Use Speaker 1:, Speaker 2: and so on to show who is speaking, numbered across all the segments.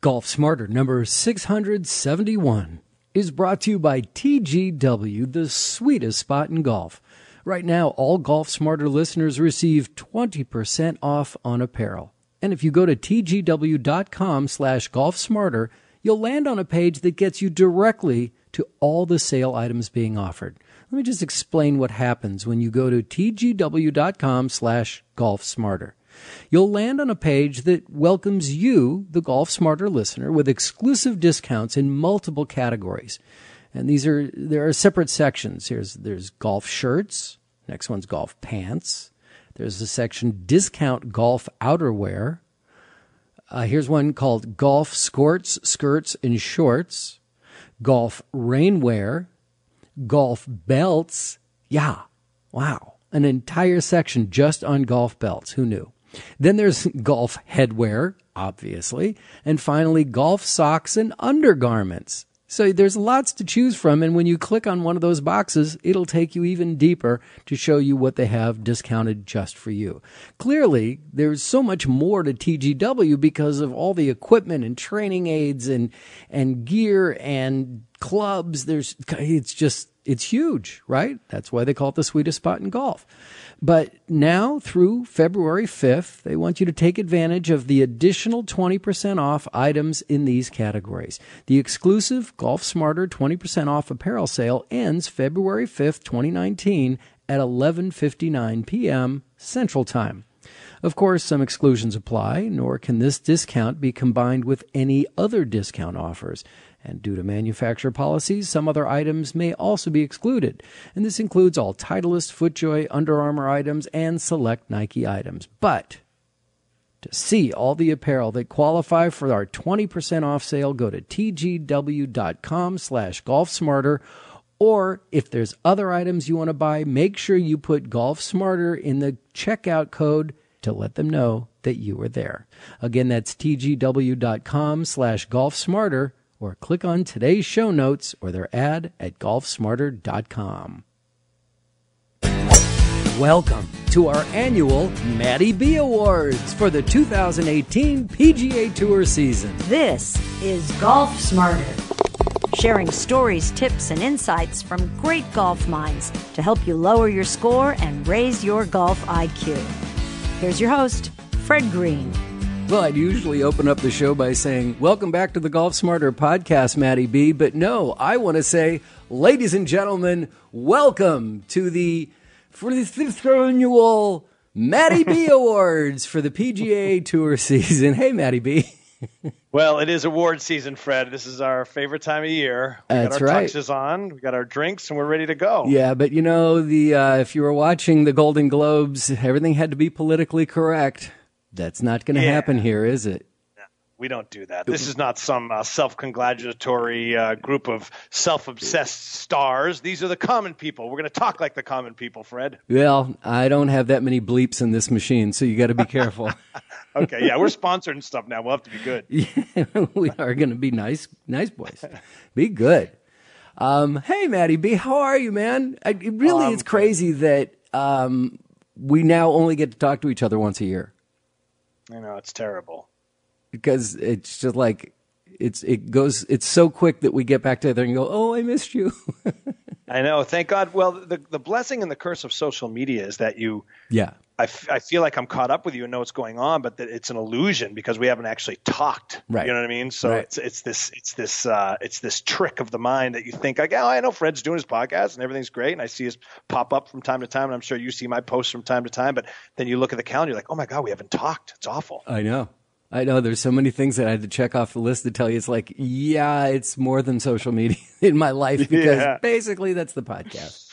Speaker 1: Golf Smarter number 671 is brought to you by TGW, the sweetest spot in golf. Right now, all Golf Smarter listeners receive 20% off on apparel. And if you go to tgw.com/golfsmarter, you'll land on a page that gets you directly to all the sale items being offered. Let me just explain what happens when you go to tgw.com/golfsmarter. You'll land on a page that welcomes you, the Golf Smarter listener, with exclusive discounts in multiple categories. And there are separate sections. There's golf shirts. Next one's golf pants. There's a section discount golf outerwear. Here's one called golf skirts, and shorts. Golf rainwear. Golf belts. Yeah. Wow. An entire section just on golf belts. Who knew? Then there's golf headwear, obviously, and finally golf socks and undergarments. So there's lots to choose from, and when you click on one of those boxes, it'll take you even deeper to show you what they have discounted just for you. Clearly, there's so much more to TGW because of all the equipment and training aids and gear and clubs. It's huge, right? That's why they call it the sweetest spot in golf. But now through February 5th, they want you to take advantage of the additional 20% off items in these categories. The exclusive Golf Smarter 20% off apparel sale ends February 5th, 2019 at 11:59 p.m. Central Time. Of course, some exclusions apply, nor can this discount be combined with any other discount offers. And due to manufacturer policies, some other items may also be excluded. And this includes all Titleist, FootJoy, Under Armour items, and select Nike items. But to see all the apparel that qualify for our 20% off sale, go to tgw.com/golfsmarter. Or if there's other items you want to buy, make sure you put Golf Smarter in the checkout code to let them know that you were there. Again, that's tgw.com/golfsmarter. Or click on today's show notes or their ad at golfsmarter.com. Welcome to our annual MattyB Awards for the 2018 PGA Tour season.
Speaker 2: This is Golf Smarter, sharing stories, tips, and insights from great golf minds to help you lower your score and raise your golf IQ. Here's your host, Fred Green.
Speaker 1: Well, I'd usually open up the show by saying, welcome back to the Golf Smarter podcast, MattyB. But no, I want to say, ladies and gentlemen, welcome to the 45th annual MattyB Awards for the PGA Tour season. Hey, MattyB.
Speaker 3: Well, it is award season, Fred. This is our favorite time of year.
Speaker 1: That's
Speaker 3: got our
Speaker 1: right.
Speaker 3: tuxes on, we got our drinks, and we're ready to go.
Speaker 1: Yeah, but you know, if you were watching the Golden Globes, everything had to be politically correct. That's not going to happen here, is it?
Speaker 3: No, we don't do that. This is not some self-congratulatory group of self-obsessed stars. These are the common people. We're going to talk like the common people, Fred.
Speaker 1: Well, I don't have that many bleeps in this machine, so you got to be careful.
Speaker 3: Okay, yeah, we're sponsored and stuff now. We'll have to be good.
Speaker 1: Yeah, we are going to be nice boys. Be good. Hey, MattyB, how are you, man? It's crazy that we now only get to talk to each other once a year.
Speaker 3: I know, it's terrible.
Speaker 1: Because it's just like, it's so quick that we get back together and go, oh, I missed you.
Speaker 3: I know, thank God. Well, the blessing and the curse of social media is that I feel like I'm caught up with you and know what's going on, but that it's an illusion because we haven't actually talked.
Speaker 1: Right.
Speaker 3: You know what I mean? So
Speaker 1: right.
Speaker 3: it's this trick of the mind that you think like, oh, I know Fred's doing his podcast and everything's great, and I see his pop up from time to time, and I'm sure you see my posts from time to time. But then you look at the calendar, you're like, oh my God, we haven't talked. It's awful.
Speaker 1: I know. There's so many things that I had to check off the list to tell you. It's like, yeah, it's more than social media in my life because basically that's the podcast.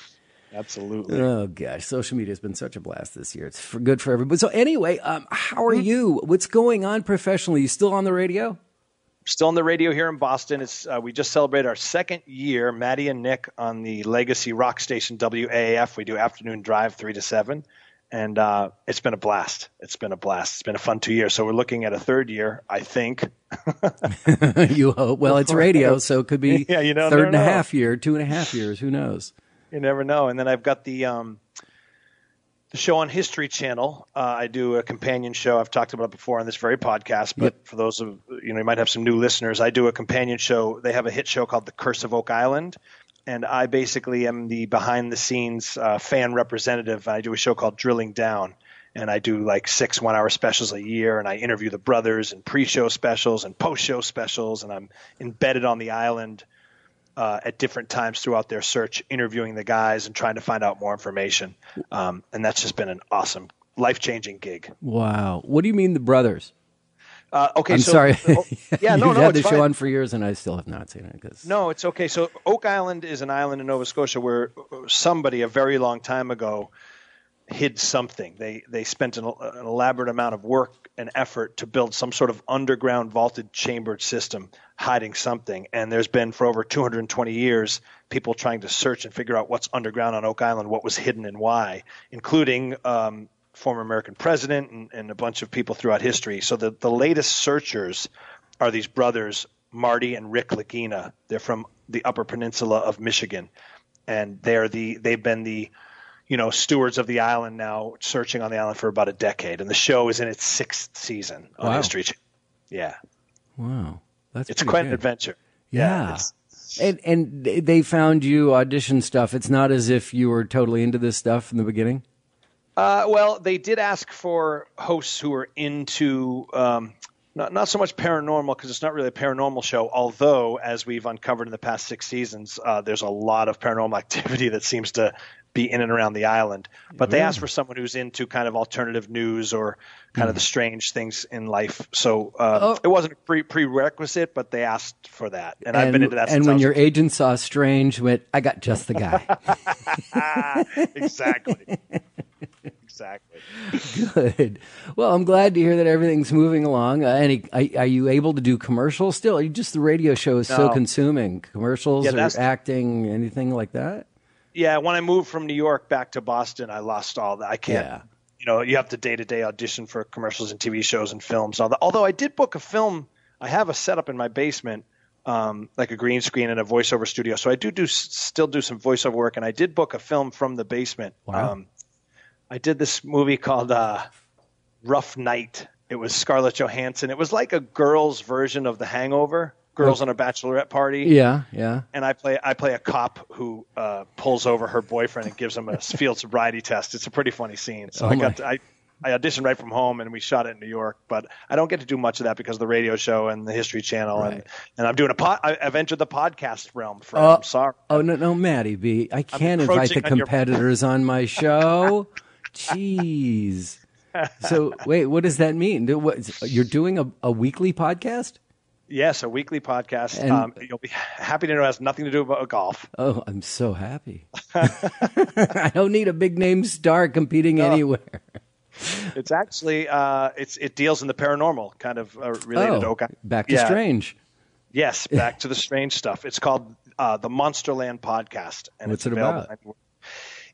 Speaker 3: Absolutely.
Speaker 1: Oh, gosh. Social media has been such a blast this year. It's good for everybody. So anyway, how are you? What's going on professionally? You still on the radio?
Speaker 3: Still on the radio here in Boston. We just celebrated our second year, Matty and Nick, on the legacy rock station WAAF. We do afternoon drive 3 to 7. And it's been a blast. It's been a fun 2 years. So we're looking at a third year, I think.
Speaker 1: You hope. Well, it's radio, so it could be third and a half year, 2.5 years. Who knows?
Speaker 3: You never know. And then I've got the The show on History Channel. I do a companion show. I've talked about it before on this very podcast, but for those of you might have some new listeners. I do a companion show. They have a hit show called The Curse of Oak Island, and I basically am the behind-the-scenes fan representative. I do a show called Drilling Down, and I do like 6 one-hour specials a year, and I interview the brothers and pre-show specials and post-show specials, and I'm embedded on the island at different times throughout their search, interviewing the guys and trying to find out more information. And that's just been an awesome, life-changing gig.
Speaker 1: Wow. What do you mean the brothers?
Speaker 3: Okay,
Speaker 1: I'm sorry.
Speaker 3: Yeah,
Speaker 1: You've
Speaker 3: no,
Speaker 1: had the
Speaker 3: it's
Speaker 1: show
Speaker 3: fine.
Speaker 1: on for years, and I still have not seen it.
Speaker 3: No, it's okay. So Oak Island is an island in Nova Scotia where somebody a very long time ago hid something. They spent an elaborate amount of work and effort to build some sort of underground vaulted chambered system hiding something. And there's been for over 220 years people trying to search and figure out what's underground on Oak Island, what was hidden and why, including former American president and a bunch of people throughout history. So the latest searchers are these brothers, Marty and Rick Lagina. They're from the Upper Peninsula of Michigan, and they've been the stewards of the island now, searching on the island for about a decade. And the show is in its 6th season on History Channel. Yeah.
Speaker 1: Wow.
Speaker 3: It's quite an adventure.
Speaker 1: Yeah. And they found you audition stuff. It's not as if you were totally into this stuff in the beginning?
Speaker 3: Well, they did ask for hosts who were into not so much paranormal, because it's not really a paranormal show, although, as we've uncovered in the past 6 seasons, there's a lot of paranormal activity that seems to be in and around the island. But they asked for someone who's into kind of alternative news or kind of the strange things in life. So it wasn't a prerequisite, but they asked for that. And I've been into that since
Speaker 1: And when your agent saw Strange, went, I got just the guy.
Speaker 3: Exactly. Exactly.
Speaker 1: Good. Well, I'm glad to hear that everything's moving along. Are you able to do commercials still? Just the radio show is so consuming. Commercials or acting, anything like that?
Speaker 3: Yeah, when I moved from New York back to Boston, I lost all that. I can't, you have to day-to-day audition for commercials and TV shows and films. Although I did book a film, I have a setup in my basement, like a green screen and a voiceover studio. So I still do some voiceover work, and I did book a film from the basement.
Speaker 1: Wow.
Speaker 3: I did this movie called Rough Night. It was Scarlett Johansson. It was like a girl's version of The Hangover. Girls on a bachelorette party.
Speaker 1: Yeah, yeah.
Speaker 3: And I play a cop who pulls over her boyfriend and gives him a field sobriety test. It's a pretty funny scene. So I auditioned right from home, and we shot it in New York. But I don't get to do much of that because of the radio show and the History Channel. Right. And I'm doing I've entered the podcast realm. I'm sorry.
Speaker 1: Oh, no, MattyB. I can't invite the competitors on my show. Jeez. So, wait, what does that mean? You're doing a weekly podcast?
Speaker 3: Yes, a weekly podcast. And you'll be happy to know it has nothing to do about golf.
Speaker 1: Oh, I'm so happy. I don't need a big name star competing anywhere.
Speaker 3: It's actually it deals in the paranormal, kind of related to Oak Island.
Speaker 1: Back to Strange.
Speaker 3: Yes, back to the strange stuff. It's called the Monsterland Podcast. And
Speaker 1: what's it about?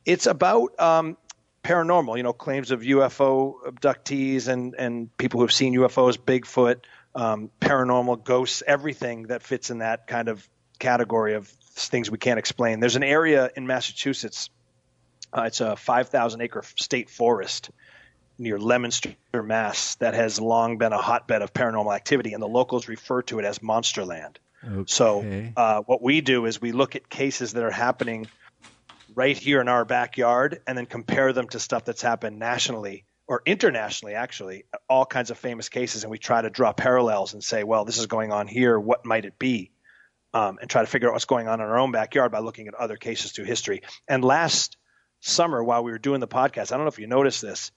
Speaker 3: It's about paranormal, claims of UFO abductees and people who have seen UFOs, Bigfoot, paranormal, ghosts, everything that fits in that kind of category of things we can't explain. There's an area in Massachusetts. It's a 5,000-acre state forest near Leominster, Mass, that has long been a hotbed of paranormal activity, and the locals refer to it as Monsterland. Okay. So what we do is we look at cases that are happening right here in our backyard and then compare them to stuff that's happened nationally or internationally, actually, all kinds of famous cases, and we try to draw parallels and say, well, this is going on here. What might it be? And try to figure out what's going on in our own backyard by looking at other cases through history. And last summer, while we were doing the podcast, I don't know if you noticed this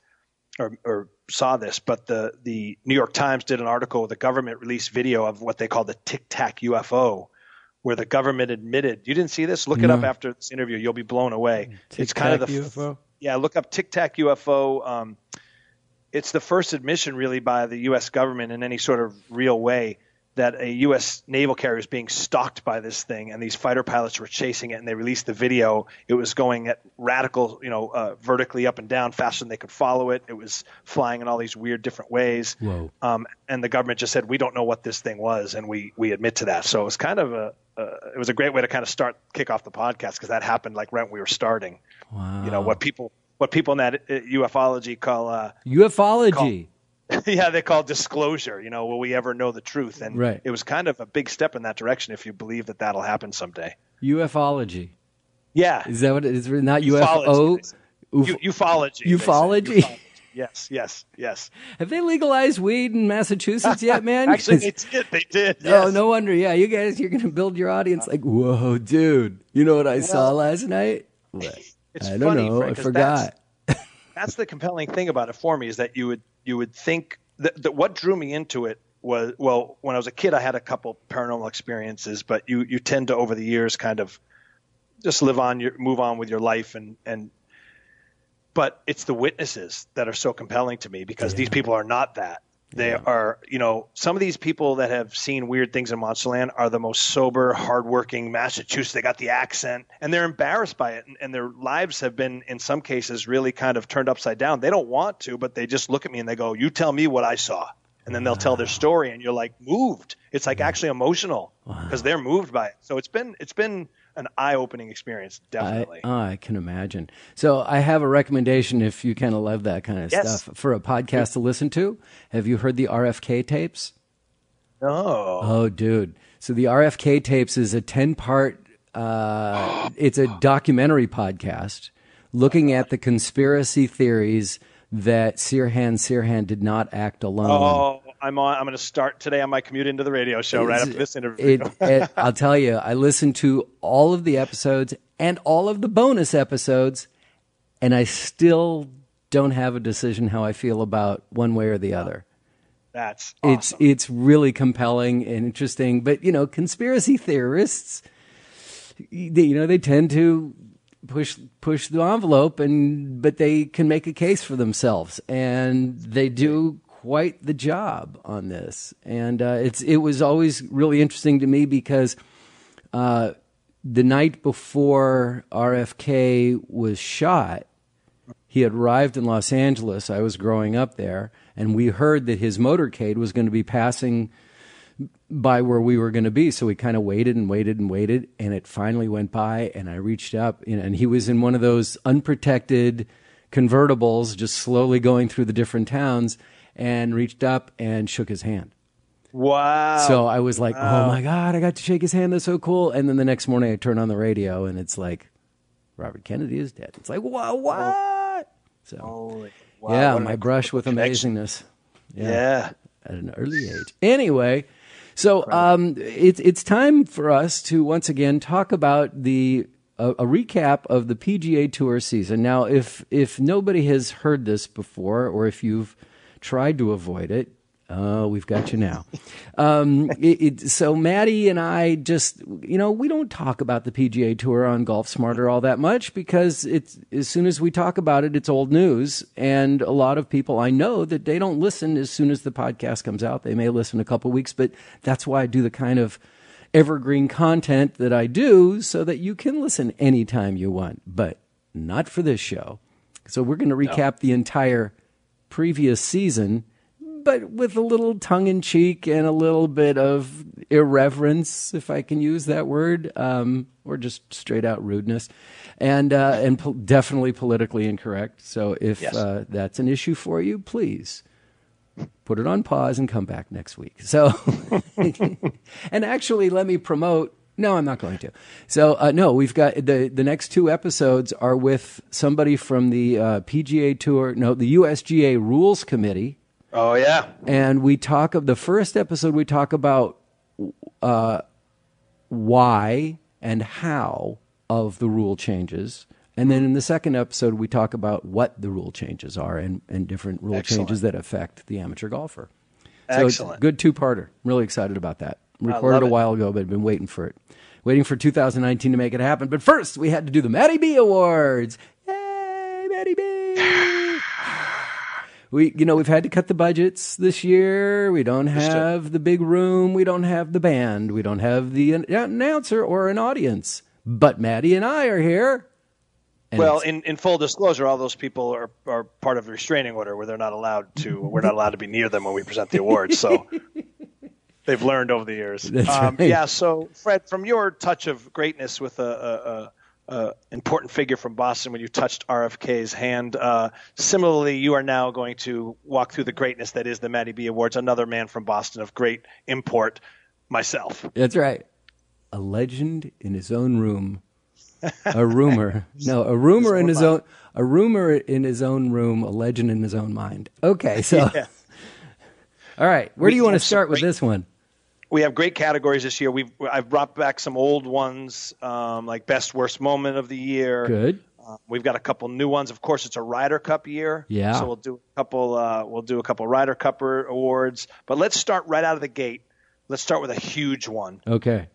Speaker 3: or saw this, but the New York Times did an article. The government released video of what they call the Tic Tac UFO, where the government admitted. You didn't see this? Look it up after this interview. You'll be blown away.
Speaker 1: It's kind of the UFO.
Speaker 3: Yeah, look up Tic Tac UFO. It's the first admission, really, by the U.S. government in any sort of real way that a U.S. naval carrier is being stalked by this thing, and these fighter pilots were chasing it, and they released the video. It was going at radical, vertically up and down faster than they could follow it. It was flying in all these weird different ways.
Speaker 1: Whoa.
Speaker 3: And the government just said, we don't know what this thing was, and we admit to that. So it was kind of it was a great way to kind of kick off the podcast, because that happened like right when we were starting.
Speaker 1: Wow.
Speaker 3: What people what people in that ufology call
Speaker 1: ufology.
Speaker 3: Yeah, they call disclosure. Will we ever know the truth? And
Speaker 1: right.
Speaker 3: It was kind of a big step in that direction if you believe that that'll happen someday.
Speaker 1: Ufology.
Speaker 3: Yeah.
Speaker 1: Is that what it is? Not UFO?
Speaker 3: Ufology.
Speaker 1: Ufology?
Speaker 3: Yes.
Speaker 1: Have they legalized weed in Massachusetts yet, man?
Speaker 3: Actually, they did. Yes.
Speaker 1: Oh, no wonder. Yeah, you guys, you're going to build your audience like, whoa, dude. You know what I saw last night? I don't know. I forgot.
Speaker 3: That's the compelling thing about it for me is that you would think that what drew me into it was, well, when I was a kid, I had a couple paranormal experiences, but you tend to over the years kind of just move on with your life but it's the witnesses that are so compelling to me because these people are not that. They are, some of these people that have seen weird things in Monsterland are the most sober, hardworking Massachusetts. They got the accent and they're embarrassed by it. And their lives have been, in some cases, really kind of turned upside down. They don't want to, but they just look at me and they go, you tell me what I saw. And then they'll tell their story and you're like moved. It's like actually emotional because they're moved by it. So it's been an eye-opening experience, definitely.
Speaker 1: I can imagine. So I have a recommendation if you kind of love that kind of stuff for a podcast to listen to. Have you heard the RFK tapes?
Speaker 3: No.
Speaker 1: Oh, dude. So the RFK tapes is a 10-part, it's a documentary podcast looking at the conspiracy theories that Sirhan did not act alone.
Speaker 3: Oh, I'm going to start today on my commute into the radio show right after this interview.
Speaker 1: I'll tell you, I listened to all of the episodes and all of the bonus episodes, and I still don't have a decision how I feel about one way or the other.
Speaker 3: That's awesome.
Speaker 1: It's really compelling and interesting. But, conspiracy theorists, they tend to push the envelope, but they can make a case for themselves, and they do quite the job on this. And it was always really interesting to me because the night before RFK was shot, he had arrived in Los Angeles. I was growing up there, and we heard that his motorcade was going to be passing by where we were going to be. So we kind of waited, and it finally went by, and I reached up, and he was in one of those unprotected convertibles just slowly going through the different towns, and reached up and shook his hand.
Speaker 3: Wow.
Speaker 1: So I was like, oh my God, I got to shake his hand. That's so cool. And then the next morning I turn on the radio and it's like, Robert Kennedy is dead. It's like, wow, what? So, wow, my brush with amazingness.
Speaker 3: Yeah.
Speaker 1: At an early age. Anyway, so it's time for us to once again talk about a recap of the PGA Tour season. Now, if nobody has heard this before, or if you've tried to avoid it, we've got you now. So Matty and I just, we don't talk about the PGA Tour on Golf Smarter all that much because as soon as we talk about it, it's old news. And a lot of people I know that they don't listen as soon as the podcast comes out. They may listen a couple weeks, but that's why I do the kind of evergreen content that I do so that you can listen anytime you want, but not for this show. So we're going to recap the entire previous season, but with a little tongue-in-cheek and a little bit of irreverence, if I can use that word, or just straight-out rudeness, and definitely politically incorrect. So if that's an issue for you, please put it on pause and come back next week. So, and actually, let me promote. No, I'm not going to. So, no, we've got the next two episodes are with somebody from the PGA Tour, the USGA Rules Committee.
Speaker 3: Oh, yeah.
Speaker 1: And the first episode, we talk about why and how of the rule changes. And then in the second episode, we talk about what the rule changes are and different rule changes that affect the amateur golfer. So
Speaker 3: Excellent.
Speaker 1: It's a good two-parter. I'm really excited about that. Recorded a while ago, but I've been waiting for it. Waiting for 2019 to make it happen. But first, we had to do the MattyB Awards. Yay, MattyB! We've had to cut the budgets this year. We don't have the big room. We don't have the band. We don't have the announcer or an audience. But Matty and I are here.
Speaker 3: Well, in full disclosure, all those people are part of a restraining order where we're not allowed to be near them when we present the awards. So they've learned over the years.
Speaker 1: That's right.
Speaker 3: Yeah. So Fred, from your touch of greatness with a important figure from Boston when you touched RFK's hand. Similarly, you are now going to walk through the greatness that is the MattyB Awards. Another man from Boston of great import, myself.
Speaker 1: That's right. A legend in his own room. A rumor. No, a rumor in his own. A rumor in his own room. A legend in his own mind. Okay, so. Yeah. All right, where do you want to start with this one?
Speaker 3: We have great categories this year. I've brought back some old ones, like best worst moment of the year.
Speaker 1: Good.
Speaker 3: We've got a couple new ones. Of course, it's a Ryder Cup year.
Speaker 1: Yeah.
Speaker 3: So we'll do a couple. Ryder Cup awards. But let's start right out of the gate. Let's start with a huge one.
Speaker 1: Okay.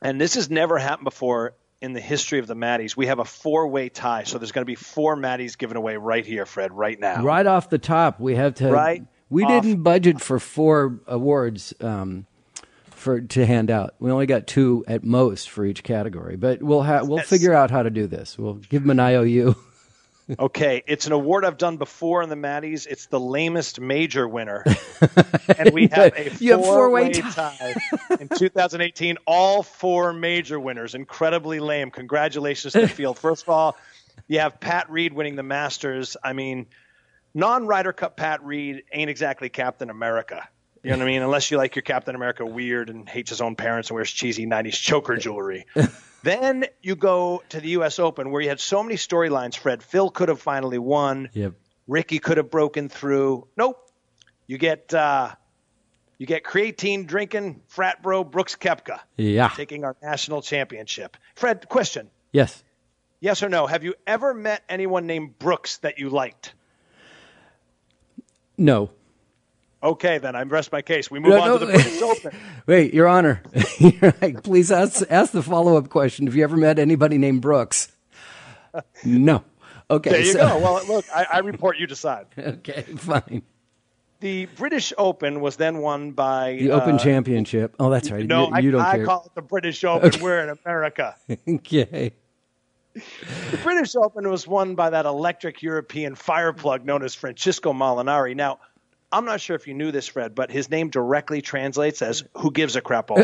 Speaker 3: And this has never happened before in the history of the Matties. We have a 4-way tie. So there's going to be 4 Matties given away right here, Fred, right now.
Speaker 1: Right off the top, we have to.
Speaker 3: Right.
Speaker 1: We didn't budget for 4 awards to hand out. We only got 2 at most for each category, but we'll figure out how to do this. We'll give them an IOU.
Speaker 3: Okay, it's an award I've done before in the Matties. It's the lamest major winner, and we have a 4-way tie in 2018. All 4 major winners, incredibly lame. Congratulations to the field. First of all, you have Pat Reed winning the Masters. I mean, non-Ryder Cup Pat Reed ain't exactly Captain America. You know what I mean? Unless you like your Captain America weird and hates his own parents and wears cheesy 90s choker jewelry. Then you go to the U.S. Open where you had so many storylines, Fred. Phil could have finally won.
Speaker 1: Yep.
Speaker 3: Ricky could have broken through. Nope. You get creatine drinking frat bro Brooks Koepka.
Speaker 1: Yeah.
Speaker 3: Taking our national championship. Fred, question.
Speaker 1: Yes.
Speaker 3: Yes or no? Have you ever met anyone named Brooks that you liked?
Speaker 1: No.
Speaker 3: Okay, then I rest my case. We move on to the British Open.
Speaker 1: Wait, Your Honor. Please ask the follow-up question. Have you ever met anybody named Brooks? No. Okay.
Speaker 3: There you go. Well, look, I report, you decide.
Speaker 1: Okay, fine.
Speaker 3: The British Open was then won by...
Speaker 1: The Open Championship. Oh, that's right.
Speaker 3: No,
Speaker 1: you don't care.
Speaker 3: I call it the British Open. Okay. We're in America.
Speaker 1: Okay.
Speaker 3: The British Open was won by that electric European fireplug known as Francesco Molinari. Now, I'm not sure if you knew this, Fred, but his name directly translates as "who gives a crap all."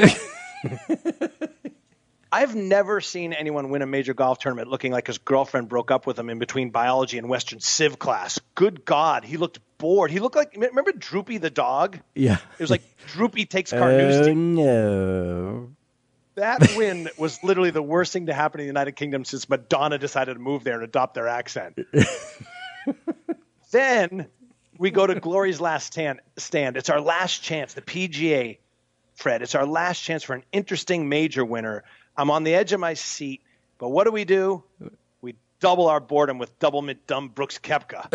Speaker 3: I've never seen anyone win a major golf tournament looking like his girlfriend broke up with him in between biology and Western Civ class. Good God, he looked bored. He looked like, remember Droopy the dog?
Speaker 1: Yeah.
Speaker 3: It was like Droopy takes Carnoustie.
Speaker 1: Oh, no.
Speaker 3: That win was literally the worst thing to happen in the United Kingdom since Madonna decided to move there and adopt their accent. Then we go to Glory's last stand. It's our last chance, the PGA, Fred. It's our last chance for an interesting major winner. I'm on the edge of my seat, but what do? We double our boredom with double mid-dumb Brooks Koepka.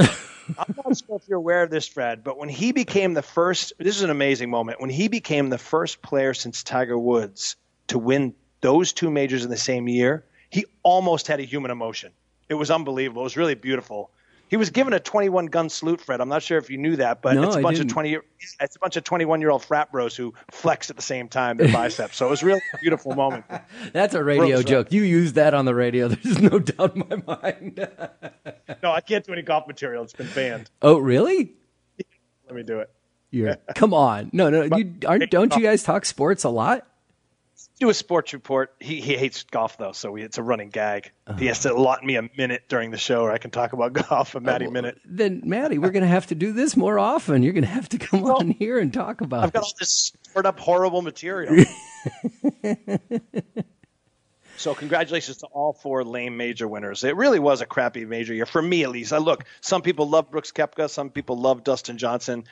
Speaker 3: I'm not sure if you're aware of this, Fred, but when he became the first – this is an amazing moment. When he became the first player since Tiger Woods to win those 2 majors in the same year, he almost had a human emotion. It was unbelievable. It was really beautiful. He was given a 21-gun salute, Fred. I'm not sure if you knew that, but it's a bunch of 21-year-old frat bros who flex at the same time their biceps. So it was really a beautiful moment.
Speaker 1: That's a radio joke. You used that on the radio. There's no doubt in my mind.
Speaker 3: No, I can't do any golf material. It's been banned.
Speaker 1: Oh, really?
Speaker 3: Let me do it.
Speaker 1: Come on. No. Don't you guys talk sports a lot?
Speaker 3: Do a sports report. He hates golf though, so it's a running gag. He has to allot me a minute during the show, or I can talk about golf a Matty minute.
Speaker 1: Then Matty, we're going to have to do this more often. You're going to have to come on here and talk about.
Speaker 3: I've got all this stored up horrible material. So congratulations to all 4 lame major winners. It really was a crappy major year for me, at least. Look, some people love Brooks Koepka, some people love Dustin Johnson.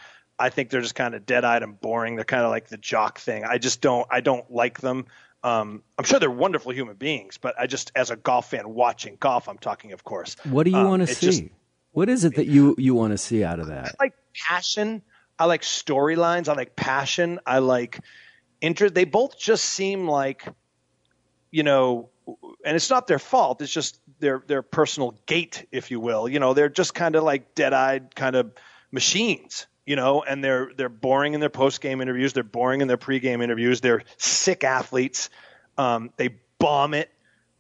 Speaker 3: I think they're just kind of dead-eyed and boring. They're kind of like the jock thing. I don't like them. I'm sure they're wonderful human beings, but I just, as a golf fan watching golf, I'm talking, of course.
Speaker 1: What do you want to see? What is it that you want to see out of that?
Speaker 3: I like passion. I like storylines. I like passion. I like interest. They both just seem like, and it's not their fault. It's just their personal gait, if you will. They're just kind of like dead-eyed kind of machines. And they're boring in their post-game interviews. They're boring in their pre-game interviews. They're sick athletes. They bomb it.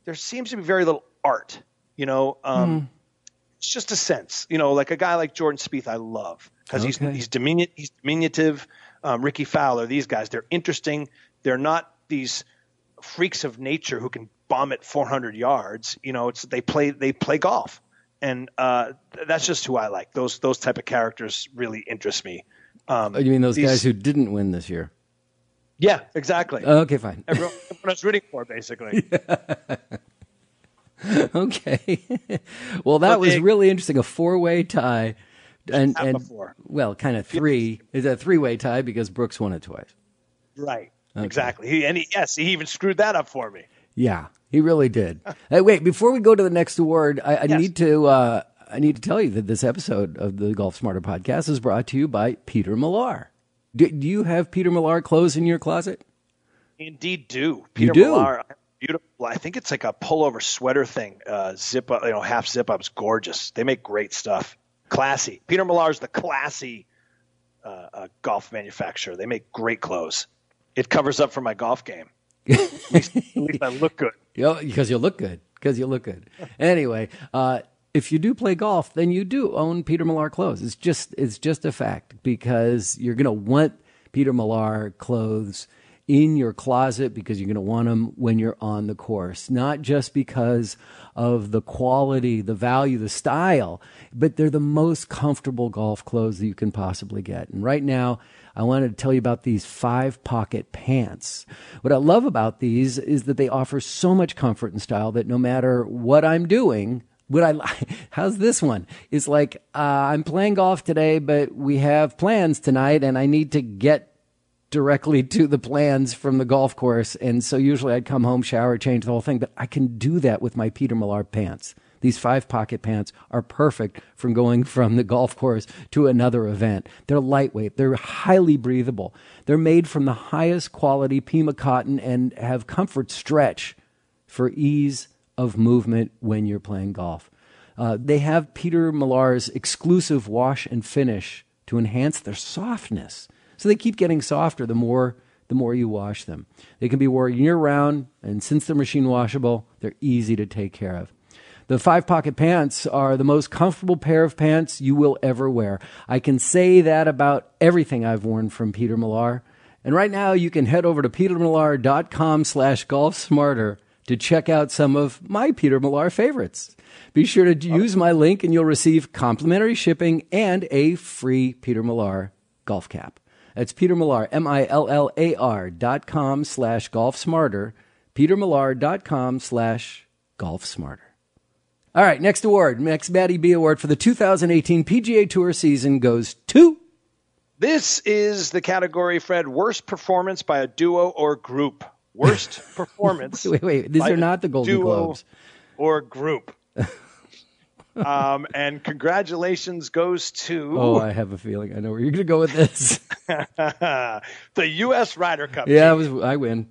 Speaker 3: There seems to be very little art, It's just a sense, like a guy like Jordan Spieth I love because he's diminutive. Ricky Fowler, these guys, they're interesting. They're not these freaks of nature who can bomb it 400 yards. They play golf, and that's just who I like. Those type of characters really interest me.
Speaker 1: You mean those guys who didn't win this year?
Speaker 3: Yeah, exactly.
Speaker 1: Okay, fine.
Speaker 3: Everyone I was rooting for, basically.
Speaker 1: Okay. Well, that was really interesting. A 4-way tie. And
Speaker 3: before.
Speaker 1: Well, kind of three. It's a 3-way tie because Brooks won it twice.
Speaker 3: Right.
Speaker 1: Okay.
Speaker 3: Exactly. He even screwed that up for me.
Speaker 1: Yeah, he really did. Wait, before we go to the next award, I need to tell you that this episode of the Golf Smarter podcast is brought to you by Peter Millar. Do you have Peter Millar clothes in your closet?
Speaker 3: Indeed, do.
Speaker 1: Peter
Speaker 3: Millar, beautiful. I think it's like a pullover sweater thing, zip up, half zip up. It's gorgeous. They make great stuff. Classy. Peter Millar is the classy golf manufacturer. They make great clothes. It covers up for my golf game. At least I look good.
Speaker 1: Because you look good. Anyway, if you do play golf, then you do own Peter Millar clothes. It's just a fact, because you're going to want Peter Millar clothes in your closet because you're going to want them when you're on the course, not just because of the quality, the value, the style, but they're the most comfortable golf clothes that you can possibly get. And right now, I wanted to tell you about these 5-pocket pants. What I love about these is that they offer so much comfort and style that no matter what I'm doing, how's this one? It's like, I'm playing golf today, but we have plans tonight and I need to get directly to the plans from the golf course. And so usually I'd come home, shower, change the whole thing, but I can do that with my Peter Millar pants. These 5-pocket pants are perfect from going from the golf course to another event. They're lightweight. They're highly breathable. They're made from the highest quality Pima cotton and have comfort stretch for ease of movement when you're playing golf. They have Peter Millar's exclusive wash and finish to enhance their softness. So they keep getting softer the more you wash them. They can be worn year-round, and since they're machine washable, they're easy to take care of. The 5-pocket pants are the most comfortable pair of pants you will ever wear. I can say that about everything I've worn from Peter Millar. And right now, you can head over to petermillar.com/golfsmarter to check out some of my Peter Millar favorites. Be sure to use my link, and you'll receive complimentary shipping and a free Peter Millar golf cap. That's Peter Millar, MILLAR.com/golfsmarter, petermillar.com/golfsmarter. All right, next award, next MattyB award for the 2018 PGA Tour season goes to...
Speaker 3: This is the category, Fred, worst performance by a duo or group. Worst performance.
Speaker 1: Wait, these are not the Golden Globes.
Speaker 3: Or group. And congratulations goes to...
Speaker 1: Oh, I have a feeling I know where you're going to go with this.
Speaker 3: The U.S. Ryder Cup.
Speaker 1: Yeah, I win.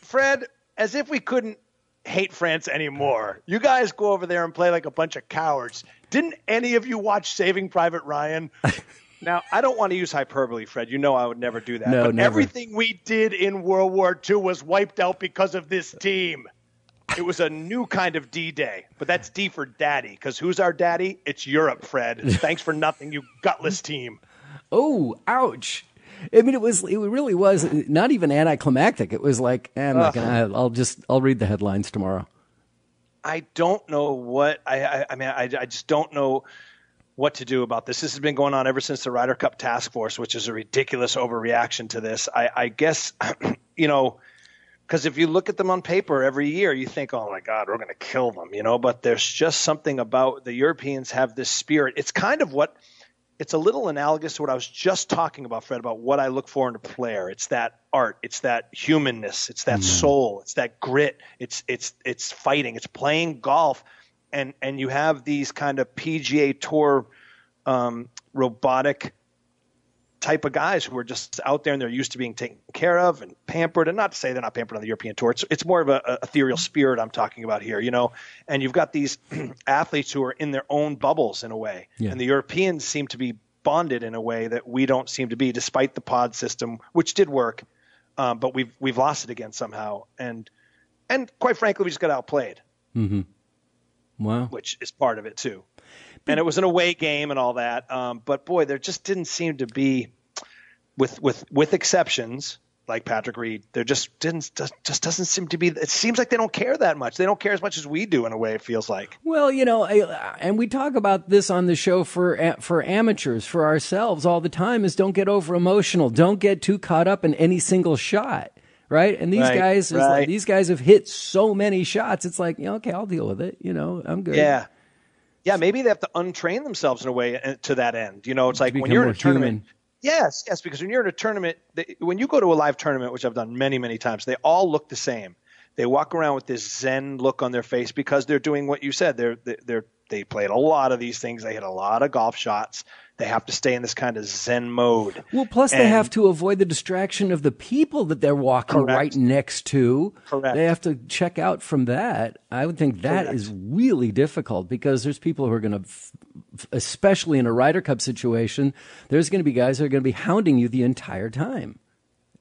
Speaker 3: Fred, as if we couldn't hate France anymore. You guys go over there and play like a bunch of cowards. Didn't any of you watch Saving Private Ryan? Now, I don't want to use hyperbole, Fred. You know I would never do that.
Speaker 1: No,
Speaker 3: but
Speaker 1: never.
Speaker 3: Everything we did in World War II was wiped out because of this team. It was a new kind of D-Day, but that's D for daddy, because who's our daddy? It's Europe, Fred. Thanks for nothing, you gutless team.
Speaker 1: Oh, ouch. I mean, it really was not even anticlimactic. It was like, I'm not gonna. I'll read the headlines tomorrow.
Speaker 3: I don't know what I just don't know what to do about this. This has been going on ever since the Ryder Cup Task Force, which is a ridiculous overreaction to this. I guess because if you look at them on paper every year, you think, oh my God, we're going to kill them, But there's just something about the Europeans have this spirit. It's kind of it's a little analogous to what I was just talking about, Fred, about what I look for in a player. It's that art. It's that humanness. It's that soul. It's that grit. It's fighting. It's playing golf. And you have these kind of PGA Tour robotic type of guys who are just out there and they're used to being taken care of and pampered. And not to say they're not pampered on the European Tour. It's more of a ethereal spirit I'm talking about here, And you've got these athletes who are in their own bubbles in a way. Yeah. And the Europeans seem to be bonded in a way that we don't seem to be, despite the pod system, which did work. But we've lost it again somehow. And quite frankly, we just got outplayed.
Speaker 1: Mm-hmm. Wow.
Speaker 3: Which is part of it too. And it was an away game and all that. But boy, there just didn't seem to be, with exceptions, like Patrick Reed. There just doesn't seem to be. It seems like they don't care that much. They don't care as much as we do in a way. It feels like.
Speaker 1: Well, and we talk about this on the show for amateurs, for ourselves all the time. Is don't get over emotional. Don't get too caught up in any single shot. Right. And these guys, like, these guys have hit so many shots. It's like, okay, I'll deal with it. I'm good.
Speaker 3: Yeah. Yeah. Maybe they have to untrain themselves in a way to that end. It's like when you're in a tournament. Yes. Because when you're in a tournament, when you go to a live tournament, which I've done many, many times, they all look the same. They walk around with this Zen look on their face because they're doing what you said. They played a lot of these things. They hit a lot of golf shots. They have to stay in this kind of Zen mode.
Speaker 1: Well, plus they have to avoid the distraction of the people that they're walking right next to.
Speaker 3: Correct.
Speaker 1: They have to check out from that. I would think that is really difficult because there's people who are going to, especially in a Ryder Cup situation, there's going to be guys who are going to be hounding you the entire time.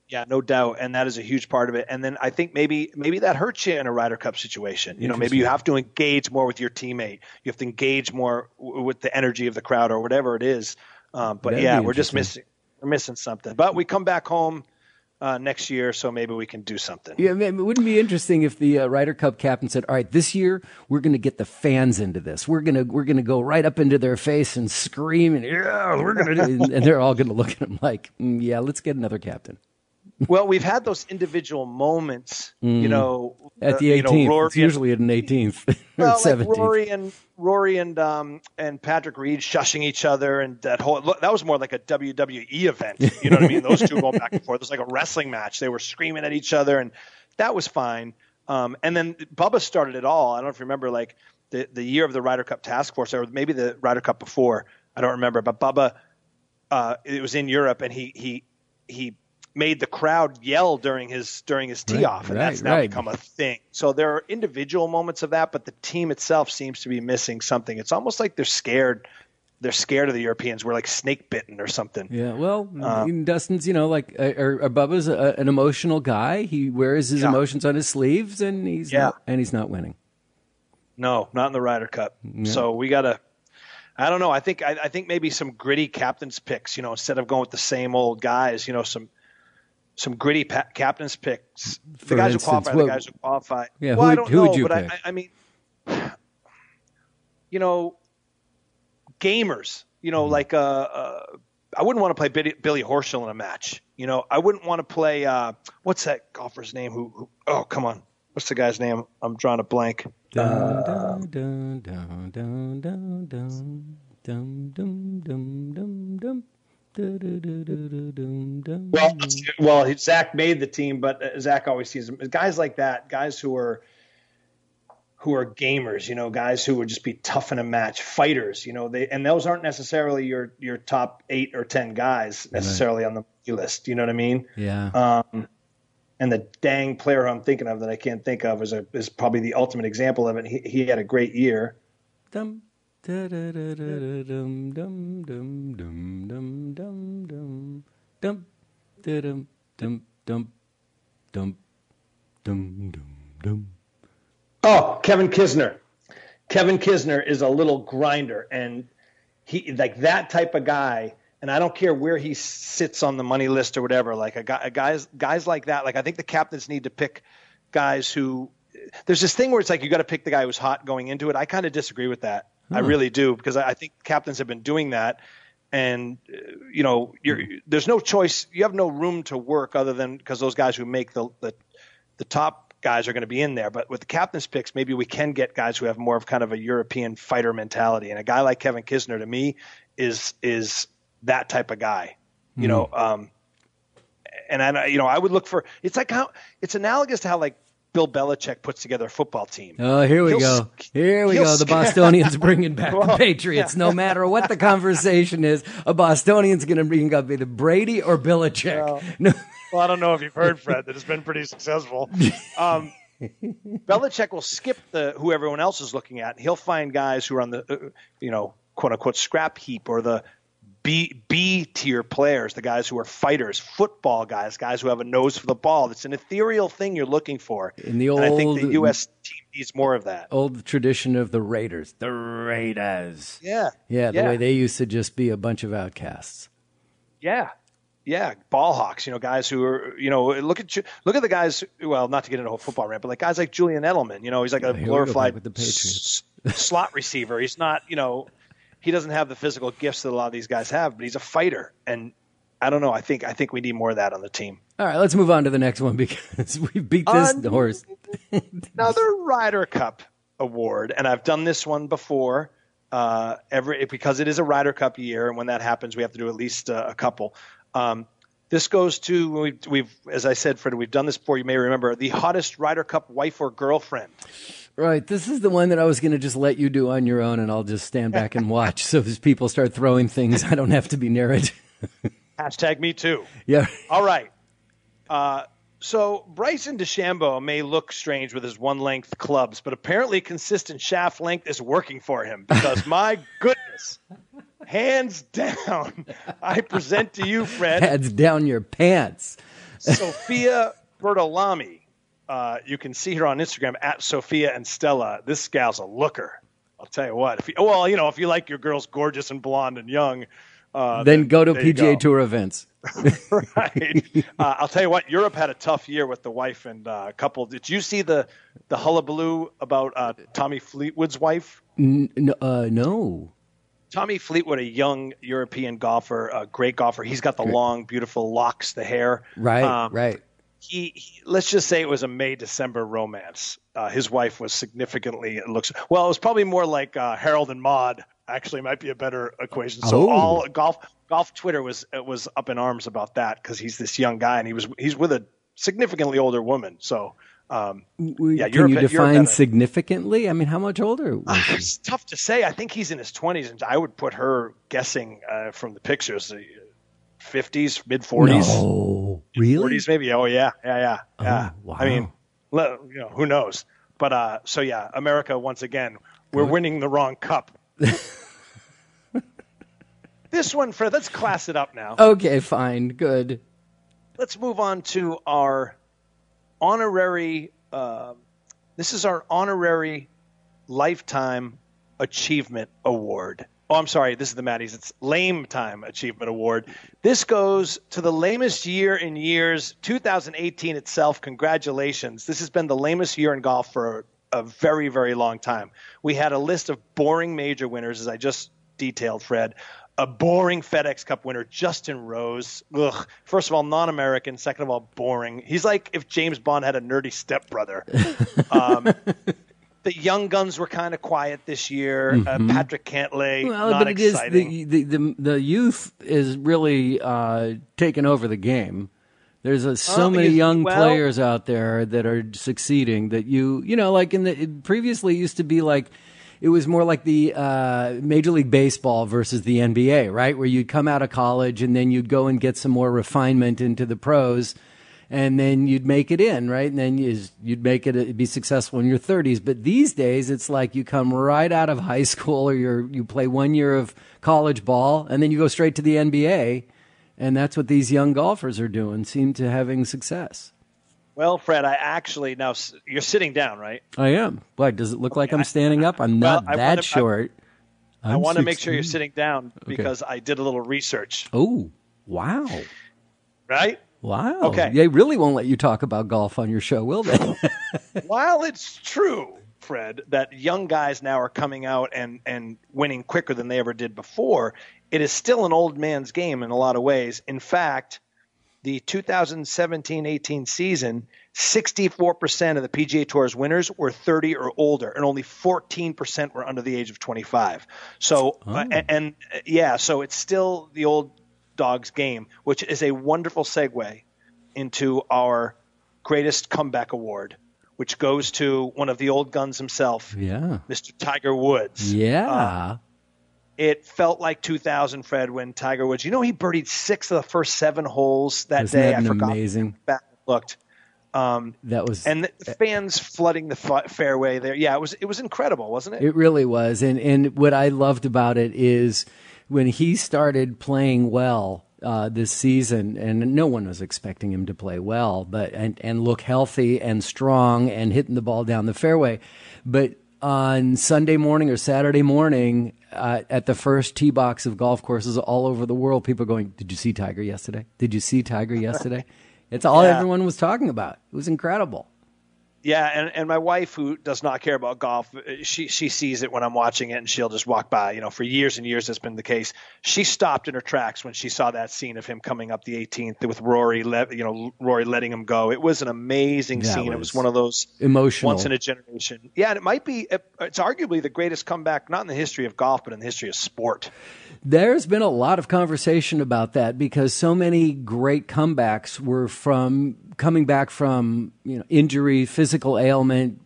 Speaker 3: Yeah, no doubt, and that is a huge part of it. And then I think maybe that hurts you in a Ryder Cup situation. Maybe you have to engage more with your teammate. You have to engage more with the energy of the crowd or whatever it is. But yeah, we're missing something. But we come back home next year, so maybe we can do something.
Speaker 1: Yeah, it wouldn't be interesting if the Ryder Cup captain said, "All right, this year we're going to get the fans into this. We're gonna go right up into their face and scream, and we're going to," and they're all going to look at him like, "Yeah, let's get another captain."
Speaker 3: Well, we've had those individual moments,
Speaker 1: at the 18th. It's usually at an 18th or 17th.
Speaker 3: Like Rory and Patrick Reed shushing each other, and that was more like a WWE event. You know what I mean? Those two going back and forth. It was like a wrestling match. They were screaming at each other, and that was fine. And then Bubba started it all. I don't know if you remember, like the year of the Ryder Cup Task Force, or maybe the Ryder Cup before. I don't remember, but Bubba, it was in Europe, and he made the crowd yell during his tee off, and that's now become a thing. So there are individual moments of that, but the team itself seems to be missing something. It's almost like they're scared. They're scared of the Europeans. We're like snake bitten or something.
Speaker 1: Yeah, well, Dustin's, or Bubba's an emotional guy. He wears his emotions on his sleeves, and he's not winning. No, not in the Ryder Cup. Yeah. So we gotta. I don't know. I think maybe some gritty captain's picks. Instead of going with the same old guys. Some gritty captain's picks. The guys who qualify. Yeah,
Speaker 3: well, I don't know,
Speaker 1: would you
Speaker 3: but
Speaker 1: pick?
Speaker 3: I mean, gamers. Like I wouldn't want to play Billy Horschel in a match. I wouldn't want to play. What's that golfer's name? Who? Oh, come on. What's the guy's name? I'm drawing a blank. Well, Zach made the team, but Zach always sees them. Guys like that, guys who are gamers, guys who would just be tough in a match, fighters, and those aren't necessarily your top 8 or 10 guys necessarily on the list. You know what I mean?
Speaker 1: Yeah.
Speaker 3: And the dang player I'm thinking of that I can't think of is probably the ultimate example of it. He had a great year. Oh, Kevin Kisner. Kevin Kisner is a little grinder, and he like that type of guy. And I don't care where he sits on the money list or whatever. Like guys like that. Like I think the captains need to pick guys who. There's this thing where it's like you got to pick the guy who's hot going into it. I kind of disagree with that. I really do, because I think captains have been doing that, and there's no choice. You have no room to work other than because those guys who make the top guys are going to be in there. But with the captain's picks, maybe we can get guys who have more of kind of a European fighter mentality. And a guy like Kevin Kisner to me is that type of guy. And I would look for. It's like it's analogous to how like Bill Belichick puts together a football team.
Speaker 1: Oh, here we go. The Bostonians bringing back the Patriots. No matter what the conversation is, a Bostonian's going to bring up either Brady or Belichick.
Speaker 3: Well, I don't know if you've heard, Fred, that it's been pretty successful. Belichick will skip who everyone else is looking at, and he'll find guys who are on the, quote unquote scrap heap or the B tier players, the guys who are fighters, football guys who have a nose for the ball. It's an ethereal thing you're looking for. And I think the U.S. team needs more of that.
Speaker 1: Old tradition of the Raiders. The Raiders.
Speaker 3: Yeah.
Speaker 1: Yeah, the way they used to just be a bunch of outcasts.
Speaker 3: Yeah. Yeah, ball hawks, guys who are, look at the guys, well, not to get into a football rant, but like guys like Julian Edelman, he's like a glorified
Speaker 1: with the Patriots.
Speaker 3: slot receiver. He's not, he doesn't have the physical gifts that a lot of these guys have, but he's a fighter. And I don't know. I think we need more of that on the team.
Speaker 1: All right, let's move on to the next one because we beat this horse.
Speaker 3: Another Ryder Cup award, and I've done this one before. Because it is a Ryder Cup year, and when that happens, we have to do at least a couple. This goes to we've as I said, Fred, we've done this before. You may remember the hottest Ryder Cup wife or girlfriend.
Speaker 1: Right. This is the one that I was going to just let you do on your own, and I'll just stand back and watch. So as people start throwing things, I don't have to be near it.
Speaker 3: Hashtag me too.
Speaker 1: Yeah.
Speaker 3: All right. So Bryson DeChambeau may look strange with his one-length clubs, but apparently consistent shaft length is working for him because, my goodness, hands down, I present to you, Fred.
Speaker 1: Hands down your pants.
Speaker 3: Sophia Bertolami. You can see her on Instagram at Sophia and Stella. This gal's a looker. I'll tell you what. If you like your girls gorgeous and blonde and young,
Speaker 1: then go to PGA Tour events.
Speaker 3: Right. I'll tell you what, Europe had a tough year with the wife and couple. Did you see the hullabaloo about Tommy Fleetwood's wife?
Speaker 1: No.
Speaker 3: Tommy Fleetwood, a young European golfer, a great golfer. He's got the long, beautiful locks, the hair.
Speaker 1: Right, right.
Speaker 3: He let's just say it was a May-December romance. His wife was significantly, it was probably more like Harold and Maude. Actually, might be a better equation. So all golf Twitter was up in arms about that because he's this young guy and he's with a significantly older woman. So
Speaker 1: can you define significantly? I mean, how much older was he?
Speaker 3: It's tough to say. I think he's in his 20s, and I would put her guessing from the pictures, 50s, mid 40s.
Speaker 1: No, really?
Speaker 3: 40s maybe. Oh yeah.
Speaker 1: Oh, wow.
Speaker 3: I mean, who knows? But America once again, we're winning the wrong cup. This one, Fred, let's class it up now.
Speaker 1: Okay, fine. Good.
Speaker 3: Let's move on to our honorary this is our honorary Lifetime Achievement Award. Oh, I'm sorry. This is the Matty's. It's Lame Time Achievement Award. This goes to the lamest year in years, 2018 itself. Congratulations. This has been the lamest year in golf for a very, very long time. We had a list of boring major winners, as I just detailed, Fred. A boring FedEx Cup winner, Justin Rose. Ugh. First of all, non-American. Second of all, boring. He's like if James Bond had a nerdy stepbrother. The young guns were kind of quiet this year. Mm-hmm. Patrick Cantlay, not exciting.
Speaker 1: The youth is really taking over the game. There's so many young players out there that are succeeding that like previously it used to be like it was more like the Major League Baseball versus the NBA, right? Where you'd come out of college and then you'd go and get some more refinement into the pros and then you'd make it in, right? And then you'd make it be successful in your 30s. But these days it's like you come right out of high school or you play 1 year of college ball and then you go straight to the NBA. And that's what these young golfers are doing, seem to having success.
Speaker 3: Well, Fred, now you're sitting down, right?
Speaker 1: I am. Why, does it look like I'm standing up? I'm not that short.
Speaker 3: I want to make sure you're sitting down because I did a little research.
Speaker 1: Oh, wow.
Speaker 3: Right?
Speaker 1: Wow.
Speaker 3: Okay.
Speaker 1: They really won't let you talk about golf on your show, will they?
Speaker 3: While it's true, Fred, that young guys now are coming out and winning quicker than they ever did before, it is still an old man's game in a lot of ways. In fact, the 2017-18 season, 64% of the PGA Tour's winners were 30 or older, and only 14% were under the age of 25. So, so it's still the old dog's game, which is a wonderful segue into our greatest comeback award, which goes to one of the old guns himself, Mr. Tiger Woods.
Speaker 1: Yeah.
Speaker 3: It felt like 2000, Fred, when Tiger Woods, he birdied 6 of the first 7 holes that day. I forgot.
Speaker 1: Amazing.
Speaker 3: Back and looked.
Speaker 1: That was,
Speaker 3: and the fans flooding the fairway there. Yeah, it was incredible, wasn't it?
Speaker 1: It really was. And what I loved about it is when he started playing well this season, and no one was expecting him to play well, but and look healthy and strong and hitting the ball down the fairway, but on Sunday morning or Saturday morning at the first tee box of golf courses all over the world, people are going, "Did you see Tiger yesterday? Did you see Tiger yesterday?" It's all everyone was talking about. It was incredible.
Speaker 3: Yeah, and my wife, who does not care about golf, she sees it when I'm watching it, and she'll just walk by. For years and years that's been the case. She stopped in her tracks when she saw that scene of him coming up the 18th with Rory, Rory letting him go. It was an amazing scene. It was one of those
Speaker 1: emotional,
Speaker 3: once in a generation. Yeah, and it's arguably the greatest comeback, not in the history of golf, but in the history of sport.
Speaker 1: There's been a lot of conversation about that because so many great comebacks were from coming back from injury, physical ailment,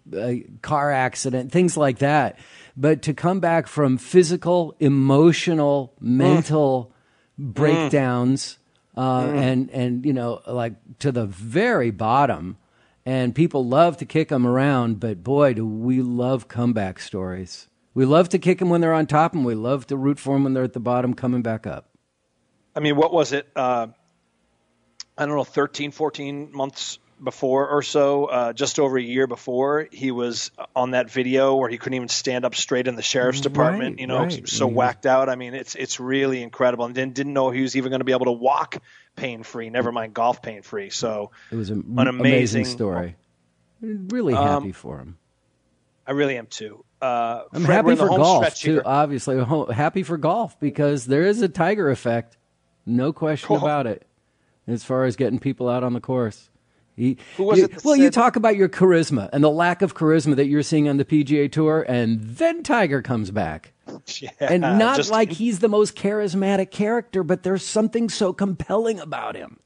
Speaker 1: car accident, things like that. But to come back from physical, emotional, mental breakdowns and like to the very bottom, and people love to kick them around, but boy, do we love comeback stories. We love to kick them when they're on top, and we love to root for them when they're at the bottom coming back up.
Speaker 3: I mean, what was it? I don't know, 13, 14 months before or so, just over a year before, he was on that video where he couldn't even stand up straight in the sheriff's department, so whacked out. I mean, it's really incredible. And didn't know he was even going to be able to walk pain-free, never mind golf pain-free. So
Speaker 1: it was an amazing story. Really happy for him.
Speaker 3: I really am too.
Speaker 1: I'm happy for golf too, obviously. Happy for golf because there is a Tiger effect. No question about it. As far as getting people out on the course. You talk about your charisma and the lack of charisma that you're seeing on the PGA Tour, and then Tiger comes back.
Speaker 3: Yeah,
Speaker 1: and not like he's the most charismatic character, but there's something so compelling about him.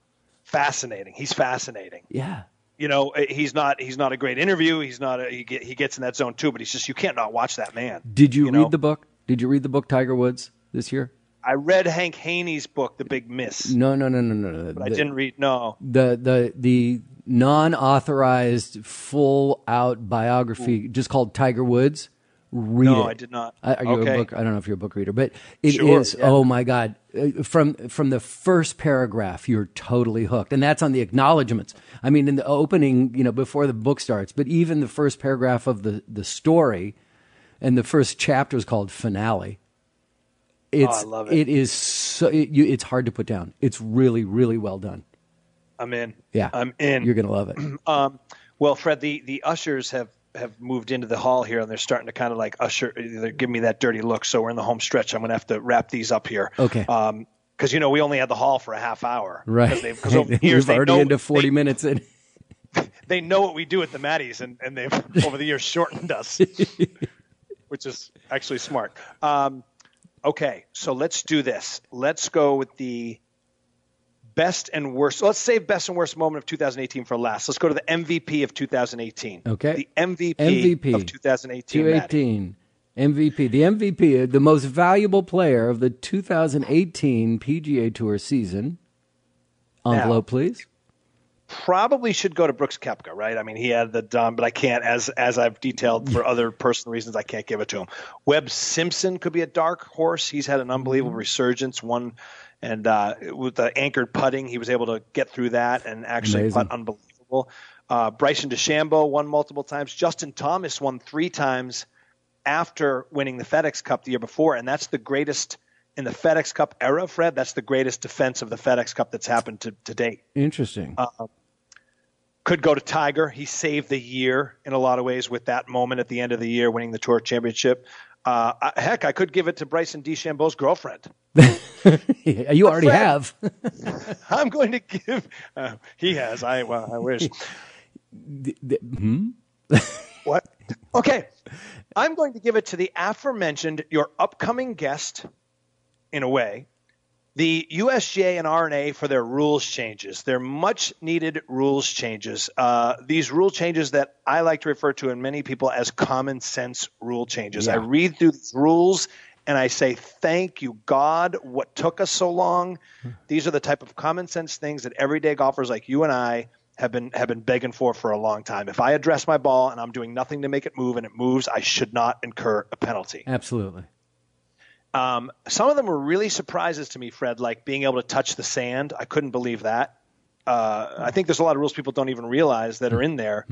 Speaker 3: Fascinating. He's fascinating.
Speaker 1: Yeah.
Speaker 3: He's not a great interview. He gets in that zone too, but you can't not watch that man.
Speaker 1: Did you read the book? Did you read the book Tiger Woods this year?
Speaker 3: I read Hank Haney's book, The Big Miss.
Speaker 1: No.
Speaker 3: But I didn't read. No.
Speaker 1: The non-authorized, full-out biography, just called Tiger Woods. Read it.
Speaker 3: No, I did not.
Speaker 1: Are you a book? I don't know if you're a book reader, but it is. Yeah. Oh my God! From the first paragraph, you're totally hooked, and that's on the acknowledgments. I mean, in the opening, before the book starts, but even the first paragraph of the story, and the first chapter is called Finale. I love it. It is it's hard to put down. It's really, really well done.
Speaker 3: I'm in.
Speaker 1: Yeah,
Speaker 3: I'm in.
Speaker 1: You're gonna love it.
Speaker 3: Well, Fred, the ushers have moved into the hall here, and they're starting to kind of like they're giving me that dirty look. So we're in the home stretch. I'm gonna have to wrap these up here.
Speaker 1: Okay.
Speaker 3: Because we only had the hall for a half hour.
Speaker 1: Right.
Speaker 3: Because over the years
Speaker 1: we've already into 40 minutes in.
Speaker 3: They know what we do at the Matties, and they've over the years shortened us, which is actually smart. Okay, so let's do this. Let's go with the best and worst. Let's save best and worst moment of 2018 for last. Let's go to the MVP of 2018.
Speaker 1: Okay.
Speaker 3: The MVP of 2018.
Speaker 1: 2018. MVP. The MVP, the most valuable player of the 2018 PGA Tour season. Envelope, please.
Speaker 3: Probably should go to Brooks Koepka, right? I mean, he had the done, but I can't, as I've detailed for other personal reasons, I can't give it to him. Webb Simpson could be a dark horse. He's had an unbelievable resurgence. And with the anchored putting, he was able to get through that and actually putt unbelievable. Bryson DeChambeau won multiple times. Justin Thomas won 3 times after winning the FedEx Cup the year before, and that's the greatest in the FedEx Cup era, Fred. That's the greatest defense of the FedEx Cup that's happened to date.
Speaker 1: Interesting.
Speaker 3: Could go to Tiger. He saved the year in a lot of ways with that moment at the end of the year, winning the Tour Championship. Heck, I could give it to Bryson DeChambeau's girlfriend.
Speaker 1: You already have.
Speaker 3: I'm going to give. He has. I wish. What? Okay. I'm going to give it to the aforementioned, your upcoming guest, in a way, the USGA and R&A for their rules changes. They're much needed rules changes. These rule changes that I like to refer to, and many people, as common sense rule changes. Yeah. I read through these rules and I say, thank you, God, what took us so long? These are the type of common sense things that everyday golfers like you and I have been begging for a long time. If I address my ball and I'm doing nothing to make it move and it moves, I should not incur a penalty.
Speaker 1: Absolutely.
Speaker 3: Some of them were really surprises to me, Fred, like being able to touch the sand. I couldn't believe that. I think there's a lot of rules people don't even realize that are in there.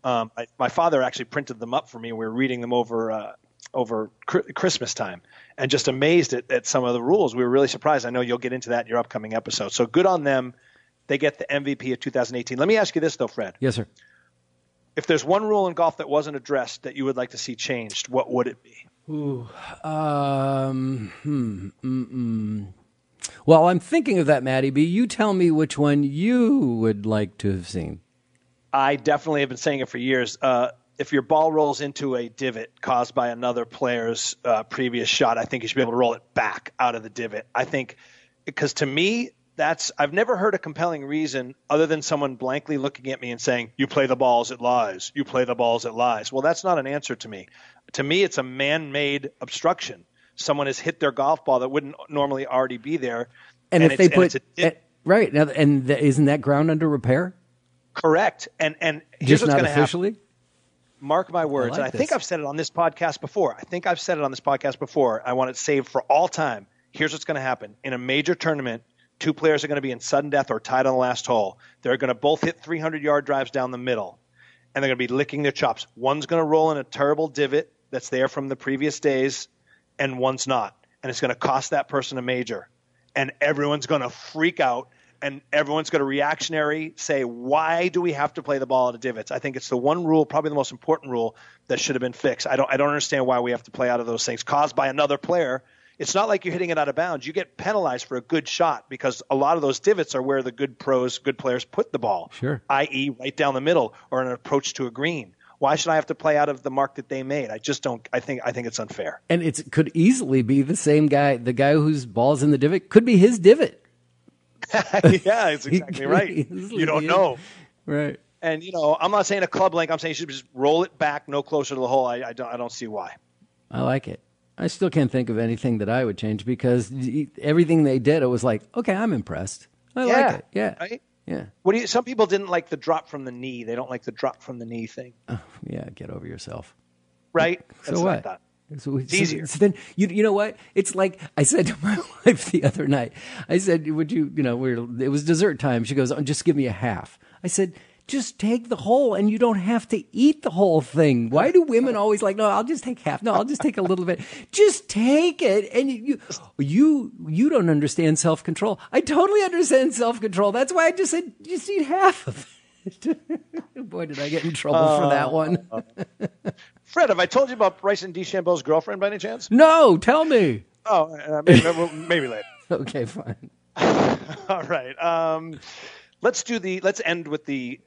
Speaker 3: My father actually printed them up for me. We were reading them over Christmas time, and just amazed at some of the rules. We were really surprised. I know you'll get into that in your upcoming episode. So good on them. They get the MVP of 2018. Let me ask you this, though, Fred.
Speaker 1: Yes, sir.
Speaker 3: If there's one rule in golf that wasn't addressed that you would like to see changed, what would it be?
Speaker 1: Ooh, Well, I'm thinking of that, MattyB. You tell me which one you would like to have seen.
Speaker 3: I definitely have been saying it for years. If your ball rolls into a divot caused by another player's previous shot, I think you should be able to roll it back out of the divot. I think because to me, I've never heard a compelling reason other than someone blankly looking at me and saying, you play the ball as it lies. You play the ball as it lies. Well, that's not an answer to me. To me, it's a man-made obstruction. Someone has hit their golf ball that wouldn't normally already be there.
Speaker 1: And if they put right now, and isn't that ground under repair?
Speaker 3: Correct. And here's
Speaker 1: just
Speaker 3: what's
Speaker 1: not
Speaker 3: going to happen.
Speaker 1: Officially.
Speaker 3: Mark my words.
Speaker 1: I
Speaker 3: think I've said it on this podcast before. I want it saved for all time. Here's what's going to happen. In a major tournament, two players are going to be in sudden death or tied on the last hole. They're going to both hit 300-yard drives down the middle, and they're going to be licking their chops. One's going to roll in a terrible divot that's there from the previous days, and one's not. And it's going to cost that person a major. And everyone's going to freak out, and everyone's going to reactionary say, why do we have to play the ball out of divots? I think it's the one rule, probably the most important rule, that should have been fixed. I don't understand why we have to play out of those things caused by another player. It's not like you're hitting it out of bounds. You get penalized for a good shot because a lot of those divots are where the good players put the ball,
Speaker 1: sure,
Speaker 3: i.e. right down the middle or an approach to a green. Why should I have to play out of the mark that they made? I just don't. I think it's unfair.
Speaker 1: And it could easily be the same guy. The guy whose ball's in the divot could be his divot.
Speaker 3: Yeah, it's exactly right. You don't know.
Speaker 1: Right.
Speaker 3: And, I'm not saying a club length. I'm saying you should just roll it back no closer to the hole. I don't see why.
Speaker 1: I like it. I still can't think of anything that I would change because everything they did, it was like, okay, I'm impressed. I like it. Yeah.
Speaker 3: Right?
Speaker 1: Yeah.
Speaker 3: Some people didn't like the drop from the knee. They don't like the drop from the knee thing.
Speaker 1: Oh, yeah, get over yourself.
Speaker 3: Right?
Speaker 1: So what?
Speaker 3: Like
Speaker 1: it's
Speaker 3: easier.
Speaker 1: So then you know what? It's like I said to my wife the other night. I said, "Would you? It was dessert time." She goes, "Oh, just give me a half." I said, "Just take the whole, and you don't have to eat the whole thing." Why do women always like? No, I'll just take half. No, I'll just take a little bit. Just take it, and you don't understand self-control. I totally understand self-control. That's why I just said just eat half of it. Boy, did I get in trouble for that one.
Speaker 3: Fred, have I told you about Bryson DeChambeau's girlfriend by any chance?
Speaker 1: No, tell me.
Speaker 3: Oh, maybe later.
Speaker 1: Okay, fine.
Speaker 3: All right. Let's end with the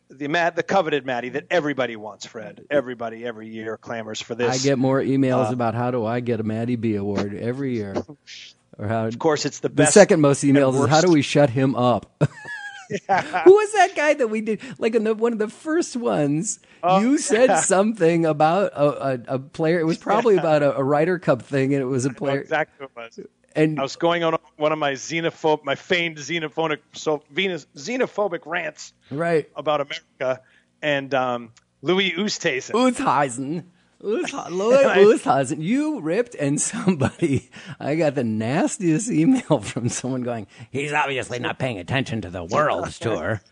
Speaker 3: coveted Matty that everybody wants, Fred. Everybody every year clamors for this.
Speaker 1: I get more emails about how do I get a MattyB award every year. Or how?
Speaker 3: Of course, it's the best.
Speaker 1: The second most emails is how do we shut him up?
Speaker 3: Yeah.
Speaker 1: Who was that guy that we did? Like in one of the first ones, you said something about a player. It was probably about a Ryder Cup thing, and it was a player.
Speaker 3: I know exactly what it was.
Speaker 1: And
Speaker 3: I was going on one of my famed xenophobic rants,
Speaker 1: right,
Speaker 3: about America and Louis Oosthuizen.
Speaker 1: Louis Oosthuizen, you ripped, and I got the nastiest email from someone going, he's obviously not paying attention to the World Tour.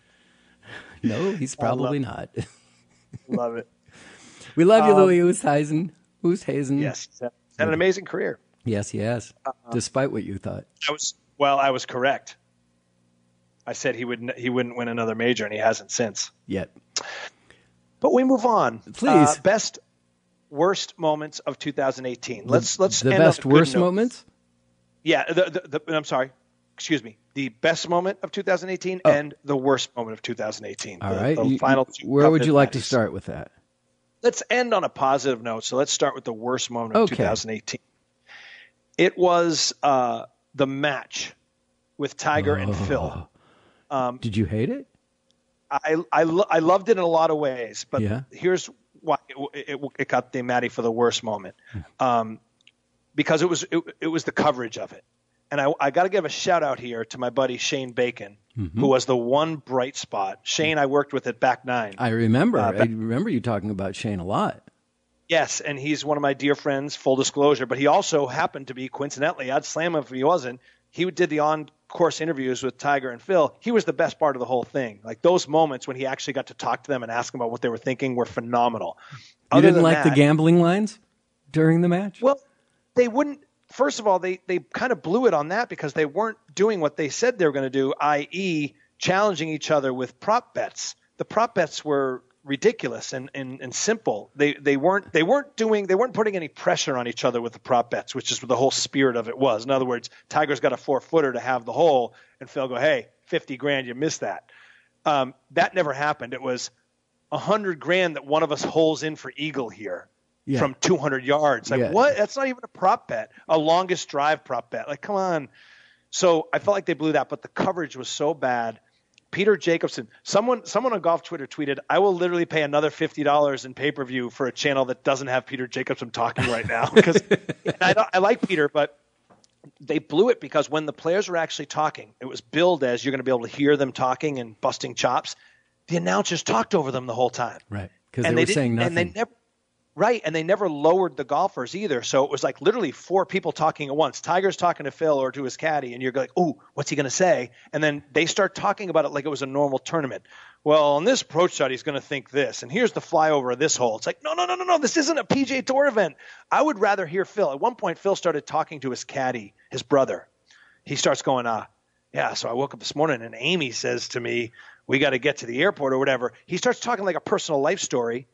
Speaker 1: No, he's probably not.
Speaker 3: Love it.
Speaker 1: We love you, Louis Oosthuizen.
Speaker 3: Yes, he's had an amazing career.
Speaker 1: Yes, he has, despite what you thought.
Speaker 3: I was correct. I said he wouldn't win another major, and he hasn't since.
Speaker 1: Yet.
Speaker 3: But we move on.
Speaker 1: Please.
Speaker 3: Best worst moments of 2018. Let's the end
Speaker 1: best
Speaker 3: on
Speaker 1: worst
Speaker 3: note.
Speaker 1: Moments.
Speaker 3: Yeah, I'm sorry. Excuse me. The best moment of 2018 and the worst moment of 2018.
Speaker 1: All right.
Speaker 3: The final two.
Speaker 1: Where would you like to start with that?
Speaker 3: Let's end on a positive note. So let's start with the worst moment of 2018. It was the match with Tiger and Phil.
Speaker 1: Did you hate it?
Speaker 3: I loved it in a lot of ways, but here's why it got the Matty for the worst moment, because it was the coverage of it, and I got to give a shout out here to my buddy Shane Bacon, who was the one bright spot. Shane, I worked with at Back Nine.
Speaker 1: I remember. I remember you talking about Shane a lot.
Speaker 3: Yes, and he's one of my dear friends. Full disclosure, but he also happened to be coincidentally. I'd slam him if he wasn't. he did the on-course interviews with Tiger and Phil. He was the best part of the whole thing. Like those moments when he actually got to talk to them and ask them about what they were thinking were phenomenal.
Speaker 1: You didn't like the gambling lines during the match?
Speaker 3: Well, they wouldn't. First of all, they kind of blew it on that because they weren't doing what they said they were going to do, i.e. challenging each other with prop bets. The prop bets were ridiculous and simple. They weren't putting any pressure on each other with the prop bets, which is what the whole spirit of it was. In other words, Tiger's got a 4-footer to have the hole, and Phil go, hey, $50,000, you missed that. That never happened. It was $100,000 that one of us holes in for eagle here. Yeah. From 200 yards. Like, what? That's not even a prop bet. A longest drive prop bet. Like, come on. So I felt like they blew that, but the coverage was so bad. Peter Jacobsen, someone on Golf Twitter tweeted, I will literally pay another $50 in pay-per-view for a channel that doesn't have Peter Jacobsen talking right now. Because I like Peter, but they blew it because when the players were actually talking, it was billed as you're going to be able to hear them talking and busting chops. The announcers talked over them the whole time.
Speaker 1: Right, because they were saying nothing.
Speaker 3: And they never lowered the golfers either. So it was like literally 4 people talking at once. Tiger's talking to Phil or to his caddy, and you're like, oh, what's he going to say? And then they start talking about it like it was a normal tournament. Well, on this approach shot, he's going to think this. And here's the flyover of this hole. It's like, no. This isn't a PGA Tour event. I would rather hear Phil. At one point, Phil started talking to his caddy, his brother. He starts going, yeah, so I woke up this morning, and Amy says to me, we got to get to the airport or whatever. He starts talking like a personal life story.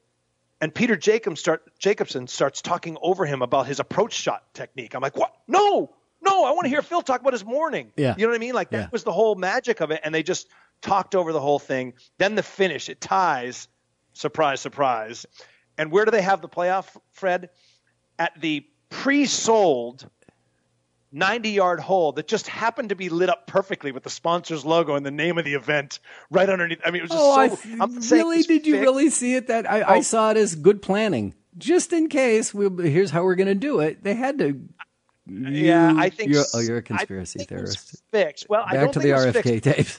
Speaker 3: And Peter Jacobsen starts talking over him about his approach shot technique. I'm like, what? No, I want to hear Phil talk about his morning.
Speaker 1: Yeah.
Speaker 3: You know what I mean? Like that was the whole magic of it. And they just talked over the whole thing. Then the finish, it ties. Surprise, surprise. And where do they have the playoff, Fred? At the pre-sold 90-yard hole that just happened to be lit up perfectly with the sponsor's logo and the name of the event right underneath. I mean, it was just
Speaker 1: really? Did you really see it? I saw it as good planning. Just in case, here's how we're going to do it. They had to.
Speaker 3: I think
Speaker 1: you're a conspiracy theorist.
Speaker 3: Fixed. Well,
Speaker 1: Back to the RFK tapes.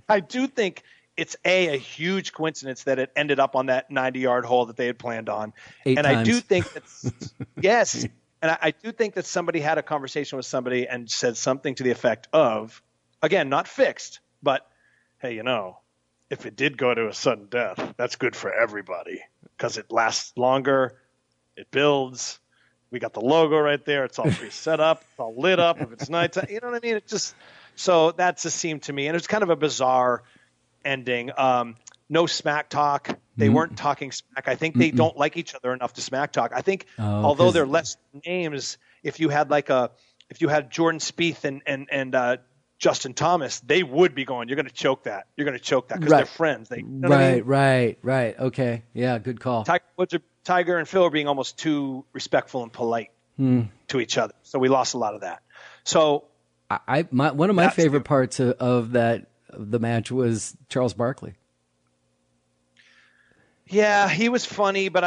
Speaker 3: I do think it's a huge coincidence that it ended up on that 90-yard hole that they had planned on.
Speaker 1: 8 times.
Speaker 3: I do think that's yes. And I do think that somebody had a conversation with somebody and said something to the effect of, again, not fixed, but, hey, if it did go to a sudden death, that's good for everybody because it lasts longer, it builds. We got the logo right there. It's all pre-set up. It's all lit up. If it's nighttime, you know what I mean? So that just seemed to me, and it's kind of a bizarre ending. No smack talk. They weren't talking smack. I think they don't like each other enough to smack talk. I think although they're less names, if you had Jordan Spieth and Justin Thomas, they would be going, you're going to choke that. You're going to choke that because they're friends.
Speaker 1: Right. Okay. Yeah, good call.
Speaker 3: Tiger and Phil are being almost too respectful and polite to each other. So we lost a lot of that. So
Speaker 1: one of my favorite parts of the match was Charles Barkley.
Speaker 3: Yeah, he was funny, but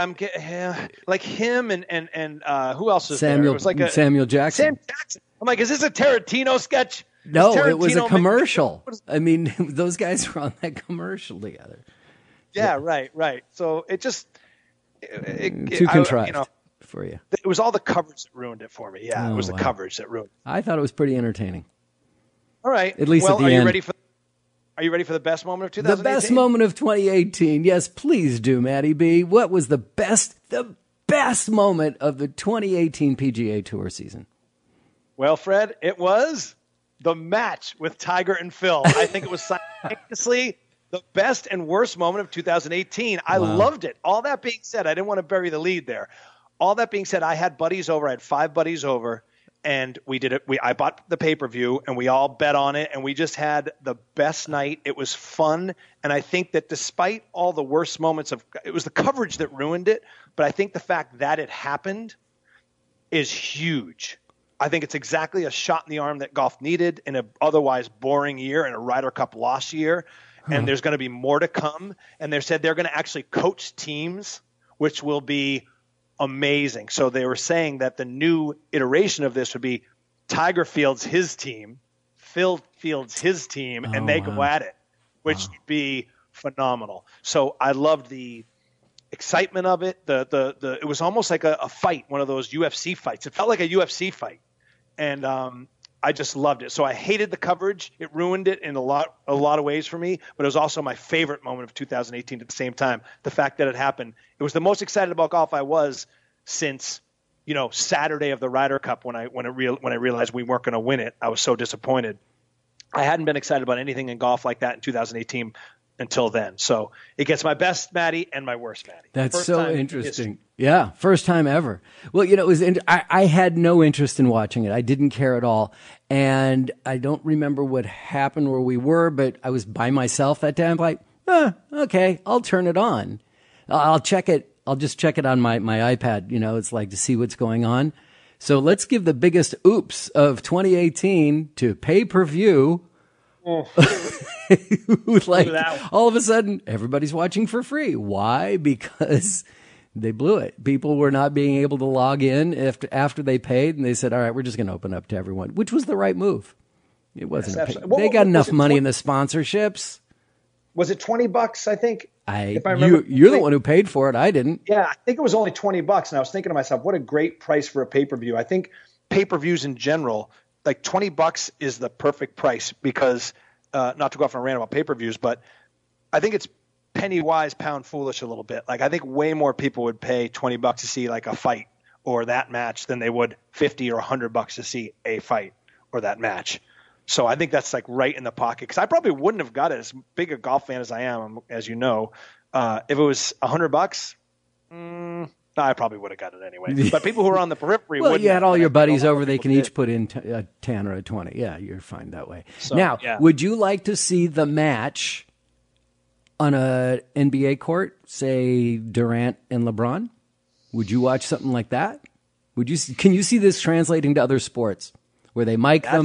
Speaker 3: like him and who else was
Speaker 1: there? It was like Samuel Jackson.
Speaker 3: Sam Jackson. I'm like, is this a Tarantino sketch?
Speaker 1: No, it was a commercial. I mean, those guys were on that commercial together.
Speaker 3: Yeah, right. So it just
Speaker 1: too contrived for you.
Speaker 3: It was all the coverage that ruined it for me. Yeah, it was the coverage that ruined it.
Speaker 1: I thought it was pretty entertaining.
Speaker 3: All right.
Speaker 1: At least at the end.
Speaker 3: Are you ready for the best moment of 2018?
Speaker 1: The best moment of 2018. Yes, please do, MattyB. What was the best moment of the 2018 PGA Tour season?
Speaker 3: Well, Fred, it was the match with Tiger and Phil. I think it was simultaneously the best and worst moment of 2018. I loved it. All that being said, I didn't want to bury the lead there. All that being said, I had buddies over. I had 5 buddies over. And we did it. I bought the pay-per-view, and we all bet on it, and we just had the best night. It was fun, and I think that despite all the worst moments it was the coverage that ruined it, but I think the fact that it happened is huge. I think it's exactly a shot in the arm that golf needed in an otherwise boring year, in a Ryder Cup loss year, and there's going to be more to come. And they said they're going to actually coach teams, which will be amazing. So they were saying that the new iteration of this would be Tiger fields his team, Phil fields his team, and they go at it, which would be phenomenal. So I loved the excitement of it. It was almost like a fight, one of those UFC fights. It felt like a UFC fight. And I just loved it. So I hated the coverage. It ruined it in a lot of ways for me, but it was also my favorite moment of 2018 at the same time. The fact that it happened. It was the most excited about golf I was since, Saturday of the Ryder Cup when I realized we weren't going to win it. I was so disappointed. I hadn't been excited about anything in golf like that in 2018 until then. So it gets my best Matty and my worst Matty.
Speaker 1: That's so interesting. Yeah, first time ever. Well, it was. I had no interest in watching it. I didn't care at all, and I don't remember what happened where we were, but I was by myself that day. I'm like, okay, I'll turn it on. I'll check it. I'll just check it on my iPad. It's like to see what's going on. So let's give the biggest oops of 2018 to pay-per-view. All of a sudden, everybody's watching for free. Why? Because they blew it. People were not being able to log in after they paid, and they said, all right, we're just going to open up to everyone, which was the right move. It wasn't. They got enough money in the sponsorships.
Speaker 3: Was it $20, I think?
Speaker 1: If I remember, you're the one who paid for it. I didn't.
Speaker 3: Yeah, I think it was only $20. And I was thinking to myself, what a great price for a pay-per-view. I think pay-per-views in general, like $20 is the perfect price because not to go off on a rant about pay-per-views, but I think it's penny wise, pound foolish a little bit. Like I think way more people would pay $20 to see like a fight or that match than they would $50 or $100 to see a fight or that match. So I think that's like right in the pocket because I probably wouldn't have got it as big a golf fan as I am, as you know. If it was $100, I probably would have got it anyway. But people who are on the periphery,
Speaker 1: well, you had all your buddies over; they can each put in a 10 or a 20. Yeah, you're fine that way. So, now, would you like to see the match on a NBA court, say Durant and LeBron? Would you watch something like that? Can you see this translating to other sports where they mic them?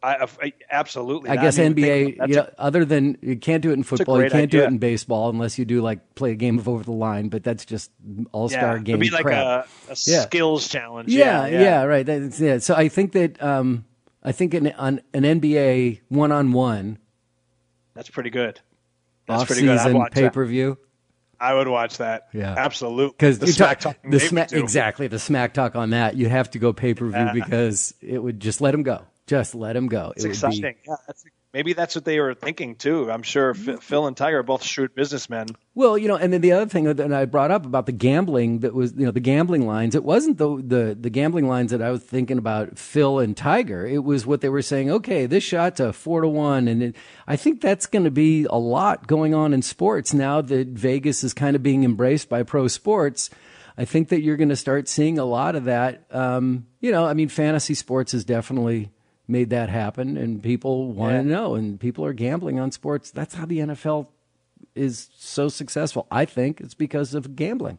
Speaker 3: Absolutely.
Speaker 1: I guess NBA, other than you can't do it in football, you can't do it in baseball unless you do like play a game of over the line, but that's just all-star game.
Speaker 3: It'd be like
Speaker 1: crap.
Speaker 3: a skills challenge.
Speaker 1: Yeah, right. So I think that on an NBA one-on-one,
Speaker 3: that's pretty good.
Speaker 1: Off-season pay-per-view.
Speaker 3: I would watch that.
Speaker 1: Yeah,
Speaker 3: absolutely.
Speaker 1: Because exactly the smack talk on that, you have to go pay-per-view because it would just let him go. Just let him go.
Speaker 3: It's exciting. Maybe that's what they were thinking too. I'm sure Phil and Tiger are both shrewd businessmen.
Speaker 1: Well, and then the other thing that I brought up about the gambling, that was, the gambling lines. It wasn't the gambling lines that I was thinking about Phil and Tiger. It was what they were saying. Okay, this shot's a 4-1, and I think that's going to be a lot going on in sports now that Vegas is kind of being embraced by pro sports. I think that you're going to start seeing a lot of that. Fantasy sports is definitely made that happen, and people want to know, and people are gambling on sports. That's how the NFL is so successful. I think it's because of gambling.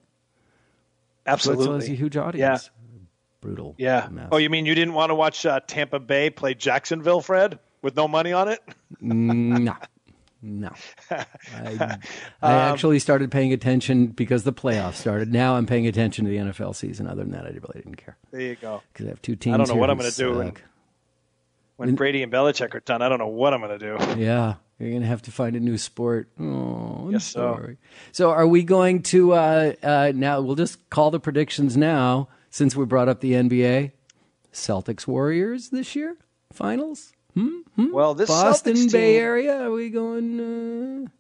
Speaker 3: Absolutely.
Speaker 1: So it's a huge audience. Yeah. Brutal.
Speaker 3: Yeah. Mess. Oh, you mean you didn't want to watch Tampa Bay play Jacksonville, Fred, with no money on it?
Speaker 1: No. I actually started paying attention because the playoffs started. Now I'm paying attention to the NFL season. Other than that, I really didn't care.
Speaker 3: There you go.
Speaker 1: Because I have two teams.
Speaker 3: I don't know what I'm going to do when Brady and Belichick are done. I don't know what I'm going to do.
Speaker 1: Yeah, you're going to have to find a new sport. Oh, I'm
Speaker 3: yes,
Speaker 1: sorry. So are we going to now? We'll just call the predictions now, since we brought up the NBA. Celtics Warriors this year finals.
Speaker 3: Well, this
Speaker 1: Boston
Speaker 3: Celtics
Speaker 1: Bay
Speaker 3: team,
Speaker 1: Area. Are we going?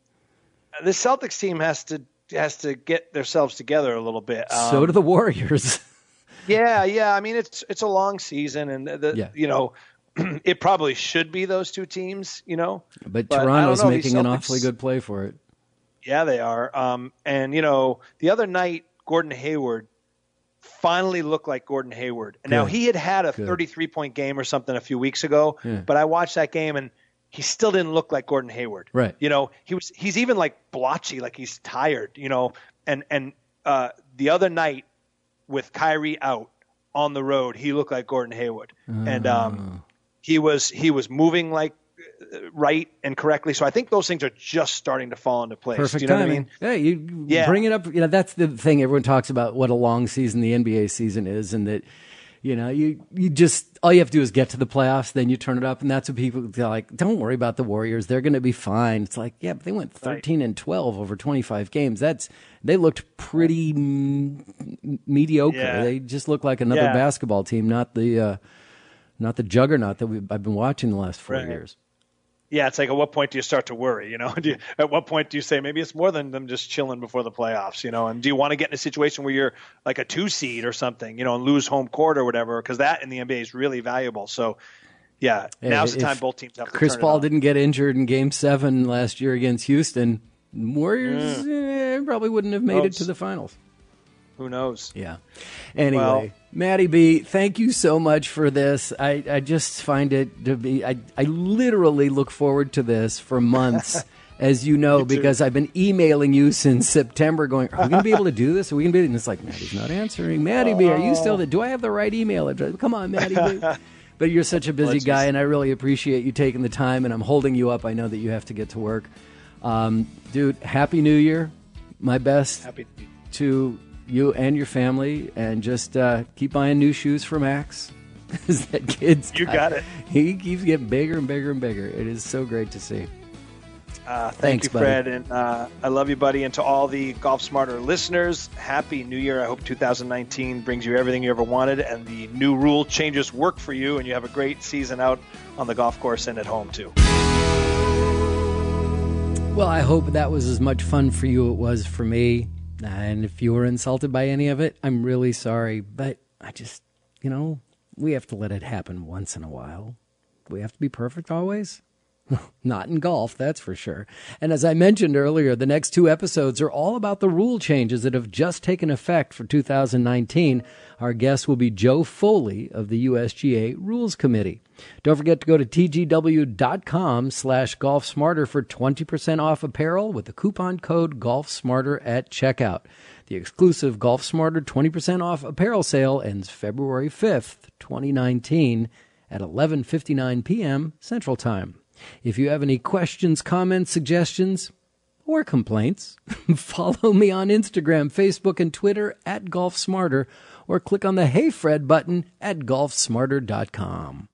Speaker 3: The Celtics team has to get themselves together a little bit.
Speaker 1: So do the Warriors.
Speaker 3: Yeah. I mean, it's a long season, and it probably should be those two teams,
Speaker 1: But Toronto's making an awfully good play for it.
Speaker 3: Yeah, they are. And the other night, Gordon Hayward finally looked like Gordon Hayward. And now he had a 33-point game or something a few weeks ago, but I watched that game and he still didn't look like Gordon Hayward.
Speaker 1: Right.
Speaker 3: He's even like blotchy, like he's tired, and the other night with Kyrie out on the road, he looked like Gordon Hayward. And he was moving like right and correctly. So I think those things are just starting to fall into place.
Speaker 1: Perfect
Speaker 3: Do you know
Speaker 1: timing.
Speaker 3: what I mean?
Speaker 1: Yeah, you bring it up. That's the thing. Everyone talks about what a long season the NBA season is, and that you just all you have to do is get to the playoffs, then you turn it up, and that's what people are like. Don't worry about the Warriors; they're going to be fine. It's like, yeah, but they went 13-12 over 25 games. They looked pretty mediocre. They just looked like another basketball team, not the not the juggernaut that I've been watching the last 4 years.
Speaker 3: Yeah, it's like, at what point do you start to worry? At what point do you say maybe it's more than them just chilling before the playoffs? And do you want to get in a situation where you're like a 2 seed or something, and lose home court or whatever? Because that in the NBA is really valuable. So, yeah, now's the time both teams have to
Speaker 1: Chris
Speaker 3: turn it
Speaker 1: Paul
Speaker 3: on.
Speaker 1: didn't get injured in Game 7 last year against Houston, Warriors probably wouldn't have made it to the finals.
Speaker 3: Who knows?
Speaker 1: Yeah. Anyway, MattyB, thank you so much for this. I just find it to be, I literally look forward to this for months, as you know, because I've been emailing you since September going, are we going to be able to do this? Are we going to be? And it's like, Matty's not answering. MattyB, are you still there? Do I have the right email address? Come on, MattyB. But you're such a busy guy, and I really appreciate you taking the time, and I'm holding you up. I know that you have to get to work. Dude, Happy New Year. My best to you and your family, and just keep buying new shoes for Max. That kid's
Speaker 3: you got it.
Speaker 1: He keeps getting bigger and bigger and bigger. It is so great to see.
Speaker 3: Thanks, you, Fred, and I love you, buddy. And to all the Golf Smarter listeners, Happy New Year. I hope 2019 brings you everything you ever wanted, and the new rule changes work for you, and you have a great season out on the golf course and at home, too.
Speaker 1: Well, I hope that was as much fun for you as it was for me. And if you were insulted by any of it, I'm really sorry. But I just, we have to let it happen once in a while. Do we have to be perfect always? Not in golf, that's for sure. And as I mentioned earlier, the next 2 episodes are all about the rule changes that have just taken effect for 2019. Our guest will be Joe Foley of the USGA Rules Committee. Don't forget to go to tgw.com/golfsmarter for 20% off apparel with the coupon code GolfSmarter at checkout. The exclusive Golf Smarter 20% off apparel sale ends February 5th, 2019 at 11:59 p.m. Central Time. If you have any questions, comments, suggestions, or complaints, follow me on Instagram, Facebook, and Twitter at GolfSmarter, or click on the Hey Fred button at golfsmarter.com.